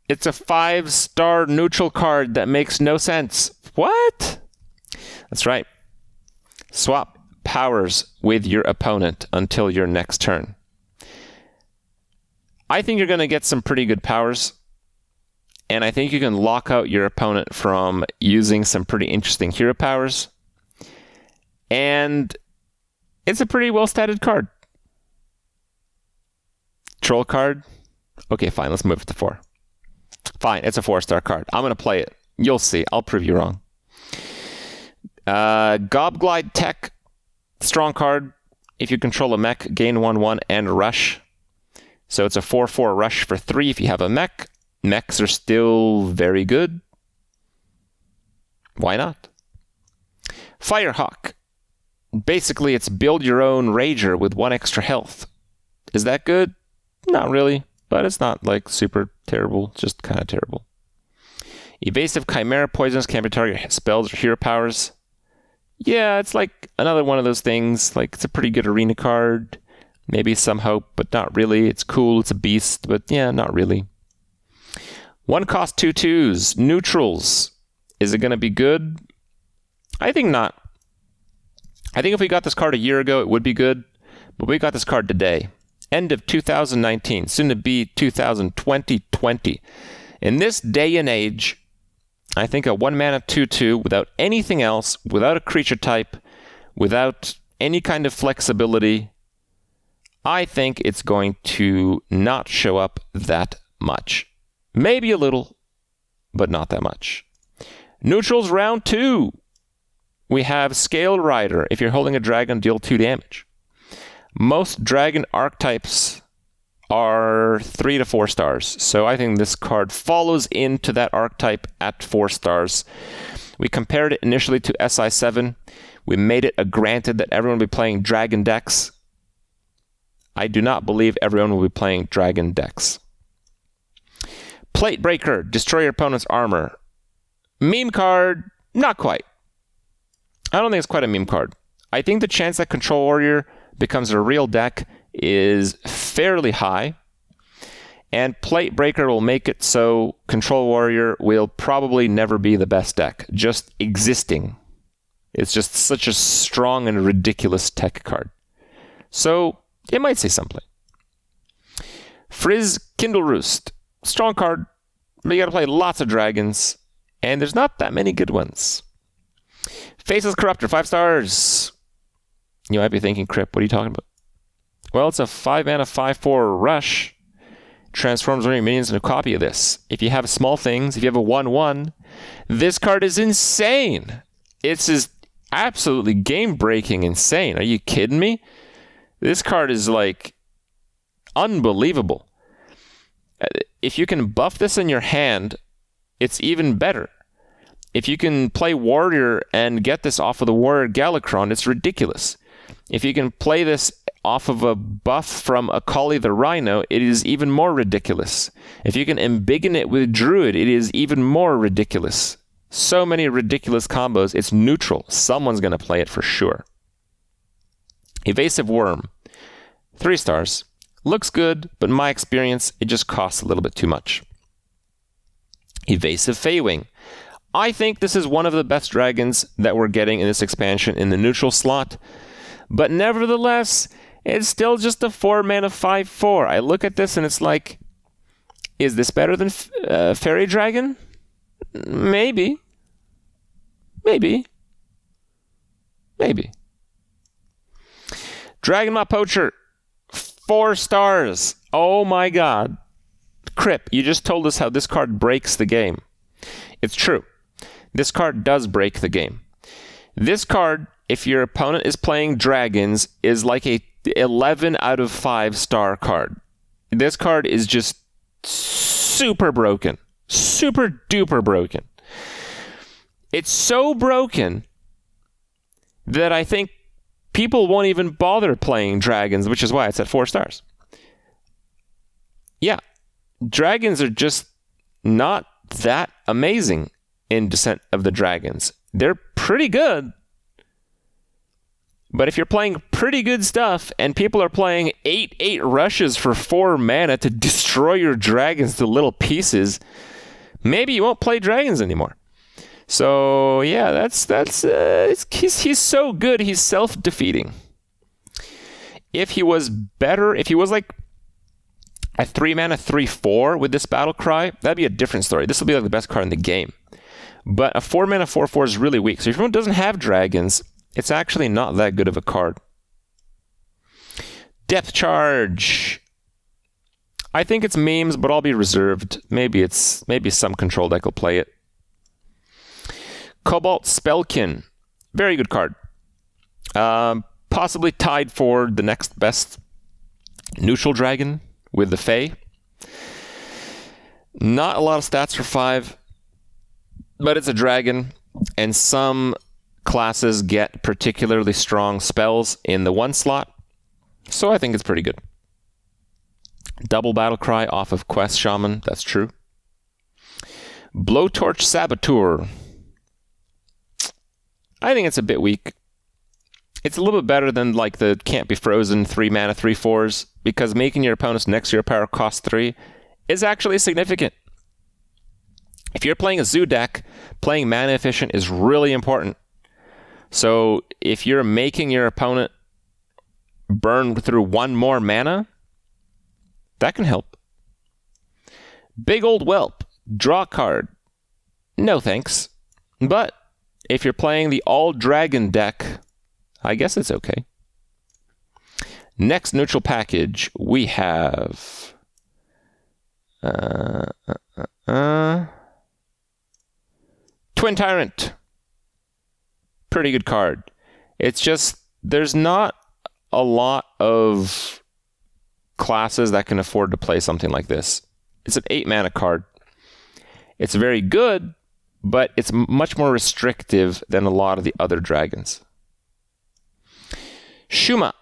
It's a 5-star neutral card that makes no sense. What? That's right. Swap powers with your opponent until your next turn. I think you're going to get some pretty good powers, and I think you can lock out your opponent from using some pretty interesting hero powers, and it's a pretty well-statted card. Troll card? Okay, fine, let's move it to 4. Fine, it's a 4-star card. I'm going to play it. You'll see. I'll prove you wrong. Gobglide Tech. Strong card. If you control a mech, gain 1/1 and rush. So it's a 4/4 rush for 3 if you have a mech. Mechs are still very good. Why not? Firehawk. Basically, it's build your own Rager with 1 extra health. Is that good? Not really, but it's not like super terrible, just kind of terrible. Evasive Chimera. Poisons can't be targeted spells or hero powers. Yeah, it's like another one of those things. Like, it's a pretty good arena card. Maybe some hope, but not really. It's cool, it's a beast, but yeah, not really. 1 cost 2 2s. Neutrals. Is it going to be good? I think not. I think if we got this card a year ago, it would be good, but we got this card today. End of 2019, soon to be 2020. In this day and age, I think a 1 mana 2/2 without anything else, without a creature type, without any kind of flexibility, I think it's going to not show up that much. Maybe a little, but not that much. Neutrals round 2. We have Scale Rider. If you're holding a dragon, deal 2 damage. Most dragon archetypes are 3 to 4 stars. So I think this card follows into that archetype at 4 stars. We compared it initially to SI7. We made it a granted that everyone will be playing dragon decks. I do not believe everyone will be playing dragon decks. Plate Breaker. Destroy your opponent's armor. Meme card. Not quite. I don't think it's quite a meme card. I think the chance that Control Warrior becomes a real deck is fairly high. And Plate Breaker will make it so Control Warrior will probably never be the best deck. Just existing. It's just such a strong and ridiculous tech card. So it might say something. Frizz Kindle Roost. Strong card, but you gotta play lots of dragons, and there's not that many good ones. Faceless Corruptor, 5 stars. You might be thinking, Krip, what are you talking about? Well, it's a 5-mana 5/4 rush. Transforms one of your minions into a copy of this. If you have small things, if you have a 1/1, this card is insane. It's just absolutely game-breaking insane. Are you kidding me? This card is like unbelievable. If you can buff this in your hand, it's even better. If you can play Warrior and get this off of the Warrior Galakrond, it's ridiculous. If you can play this off of a buff from Akali the Rhino, it is even more ridiculous. If you can embiggen it with Druid, it is even more ridiculous. So many ridiculous combos. It's neutral. Someone's going to play it for sure. Evasive Worm, 3 stars. Looks good, but in my experience, it just costs a little bit too much. Evasive Feywing. I think this is one of the best dragons that we're getting in this expansion in the neutral slot, but nevertheless, it's still just a 4-mana 5/4. I look at this and it's like, is this better than Fairy Dragon? Maybe. Dragonmaw Poacher, 4 stars. Oh my god. Krip, you just told us how this card breaks the game. It's true. This card does break the game. This card, if your opponent is playing dragons, is like a 11 out of 5 star card. This card is just super broken. Super duper broken. It's so broken that I think people won't even bother playing dragons, which is why it's at 4 stars. Yeah, dragons are just not that amazing in Descent of the Dragons. They're pretty good. But if you're playing pretty good stuff and people are playing 8/8 rushes for 4 mana to destroy your dragons to little pieces, maybe you won't play dragons anymore. So yeah, he's so good, he's self-defeating. If he was better, if he was like a 3-mana 3/4 with this battle cry, that'd be a different story. This will be like the best card in the game. But a 4-mana 4/4 is really weak. So if everyone doesn't have dragons, it's actually not that good of a card. Depth Charge. I think it's memes, but I'll be reserved. Maybe some control deck will play it. Cobalt Spellkin. Very good card. Possibly tied for the next best neutral dragon with the Fae. Not a lot of stats for 5, but it's a dragon, and some classes get particularly strong spells in the 1 slot, so I think it's pretty good. Double Battle Cry off of Quest Shaman, that's true. Blowtorch Saboteur. I think it's a bit weak. It's a little bit better than like the Can't Be Frozen 3-mana 3/4s, because making your opponent's next to your power cost 3 is actually significant. If you're playing a zoo deck, playing mana efficient is really important. So if you're making your opponent burn through 1 more mana, that can help. Big Old Whelp, draw card. No thanks. But if you're playing the all-dragon deck, I guess it's okay. Next neutral package, we have... Twin Tyrant. Pretty good card. It's just, there's not a lot of classes that can afford to play something like this. It's an 8-mana card. It's very good, but it's much more restrictive than a lot of the other dragons. Shuma.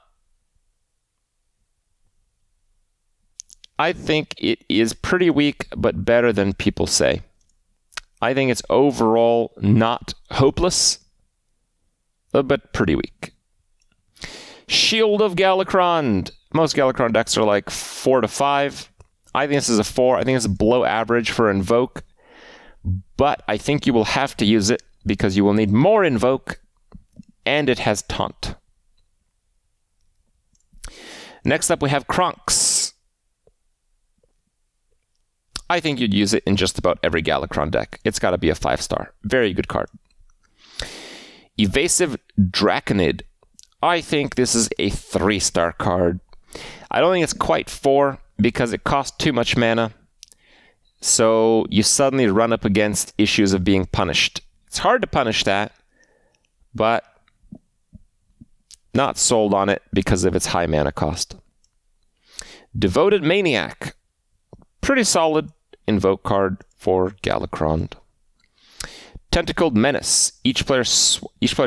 I think it is pretty weak, but better than people say. I think it's overall not hopeless, but pretty weak. Shield of Galakrond. Most Galakrond decks are like 4 to 5. I think this is a 4. I think it's below average for Invoke. But I think you will have to use it because you will need more Invoke, and it has Taunt. Next up we have Kronks. I think you'd use it in just about every Galakrond deck. It's got to be a 5-star. Very good card. Evasive Draconid. I think this is a 3-star card. I don't think it's quite 4 because it costs too much mana. So you suddenly run up against issues of being punished. It's hard to punish that, but not sold on it because of its high mana cost. Devoted Maniac. Pretty solid invoke card for Galakrond. Tentacled Menace. Each player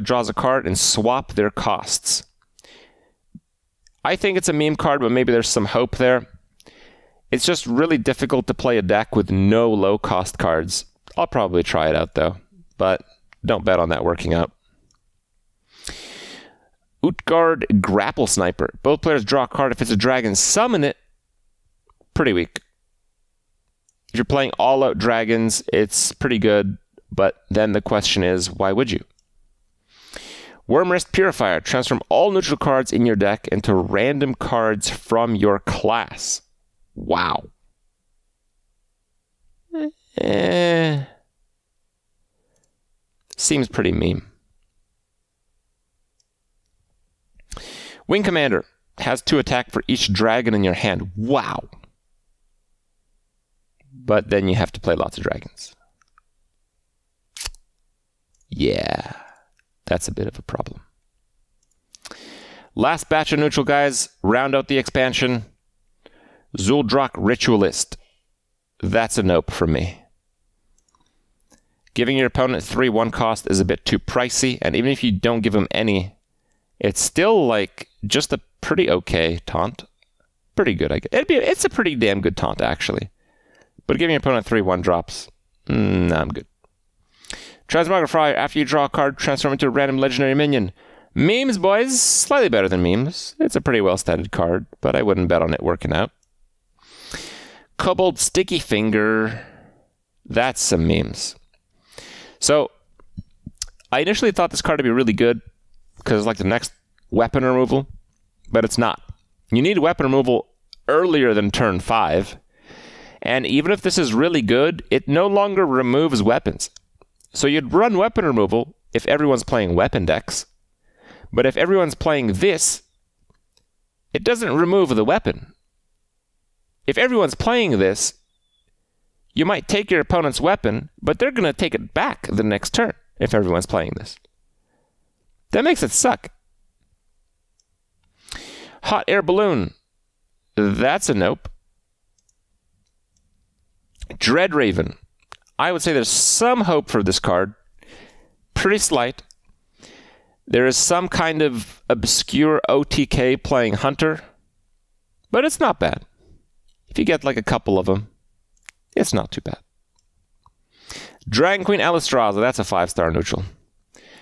draws a card and swap their costs. I think it's a meme card, but maybe there's some hope there. It's just really difficult to play a deck with no low-cost cards. I'll probably try it out, though, but don't bet on that working out. Utgard Grapple Sniper. Both players draw a card. If it's a dragon, summon it. Pretty weak. If you're playing all-out dragons, it's pretty good, but then the question is, why would you? Wormwrist Purifier. Transform all neutral cards in your deck into random cards from your class. Wow. Seems pretty meme. Wing Commander. Has 2 attack for each dragon in your hand. Wow. But then you have to play lots of dragons. Yeah. That's a bit of a problem. Last batch of neutral guys. Round out the expansion. Zuldrak Ritualist. That's a nope for me. Giving your opponent 3/1 cost is a bit too pricey, and even if you don't give him any, it's still like just a pretty okay taunt. Pretty good, I guess. It's a pretty damn good taunt, actually. But giving your opponent 3/1 drops, nah, I'm good. Transmogrify. After you draw a card, transform into a random legendary minion. Memes, boys. Slightly better than memes. It's a pretty well-statted card, but I wouldn't bet on it working out. Kobold Sticky Finger. That's some memes. So, I initially thought this card would be really good because it's like the next weapon removal, but it's not. You need weapon removal earlier than turn 5, and even if this is really good, it no longer removes weapons. So you'd run weapon removal if everyone's playing weapon decks, but if everyone's playing this, it doesn't remove the weapon. If everyone's playing this, you might take your opponent's weapon, but they're going to take it back the next turn if everyone's playing this. That makes it suck. Hot Air Balloon. That's a nope. Dreadraven. I would say there's some hope for this card. Pretty slight. There is some kind of obscure OTK playing Hunter, but it's not bad. If you get like a couple of them, it's not too bad. Dragon Queen Alistraza, that's a 5-star neutral.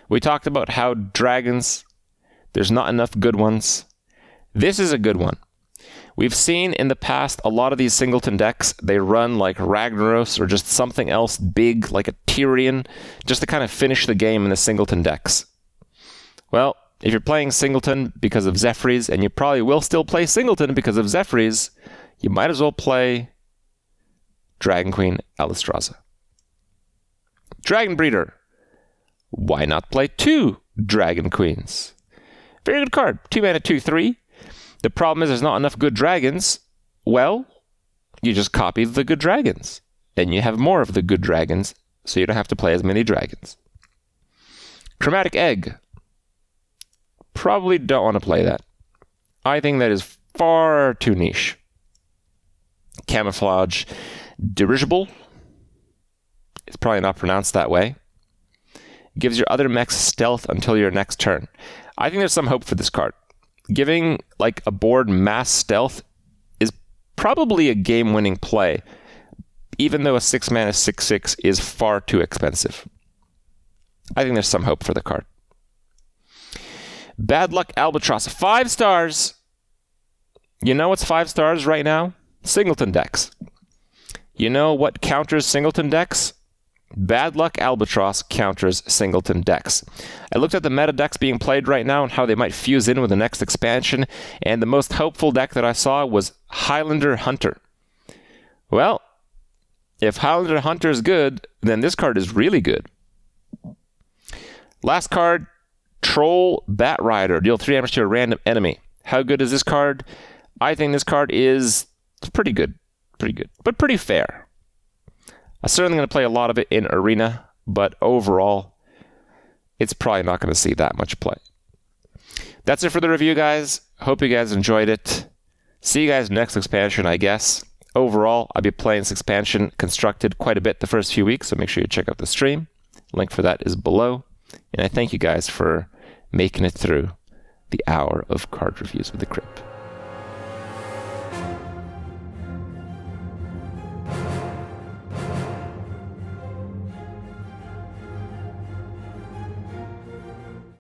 We talked about how dragons, there's not enough good ones. This is a good one. We've seen in the past a lot of these singleton decks, they run like Ragnaros or just something else big like a Tyrion, just to kind of finish the game in the singleton decks. Well, if you're playing singleton because of Zephyrs, and you probably will still play singleton because of Zephyrs, you might as well play Dragon Queen Alistraza. Dragon Breeder. Why not play 2 Dragon Queens? Very good card. 2 mana, 2/3. The problem is there's not enough good dragons. Well, you just copy the good dragons. And you have more of the good dragons, so you don't have to play as many dragons. Chromatic Egg. Probably don't want to play that. I think that is far too niche. Camouflage Dirigible. It's probably not pronounced that way. Gives your other mechs stealth until your next turn. I think there's some hope for this card. Giving like a board mass stealth is probably a game-winning play, even though a 6-mana 6/6 is far too expensive. I think there's some hope for the card. Bad Luck Albatross. 5 stars. You know what's 5 stars right now? Singleton decks. You know what counters singleton decks? Bad Luck Albatross counters singleton decks. I looked at the meta decks being played right now and how they might fuse in with the next expansion, and the most hopeful deck that I saw was Highlander Hunter. Well, If Highlander Hunter is good, then this card is really good. Last card, Troll Bat Rider. Deal 3 damage to a random enemy. How good is this card? I think this card is pretty good. Pretty good. But pretty fair. I'm certainly going to play a lot of it in Arena, but overall, it's probably not going to see that much play. That's it for the review, guys. Hope you guys enjoyed it. See you guys next expansion, I guess. Overall, I'll be playing this expansion constructed quite a bit the first few weeks, so make sure you check out the stream. Link for that is below. And I thank you guys for making it through the hour of card reviews with the Krip.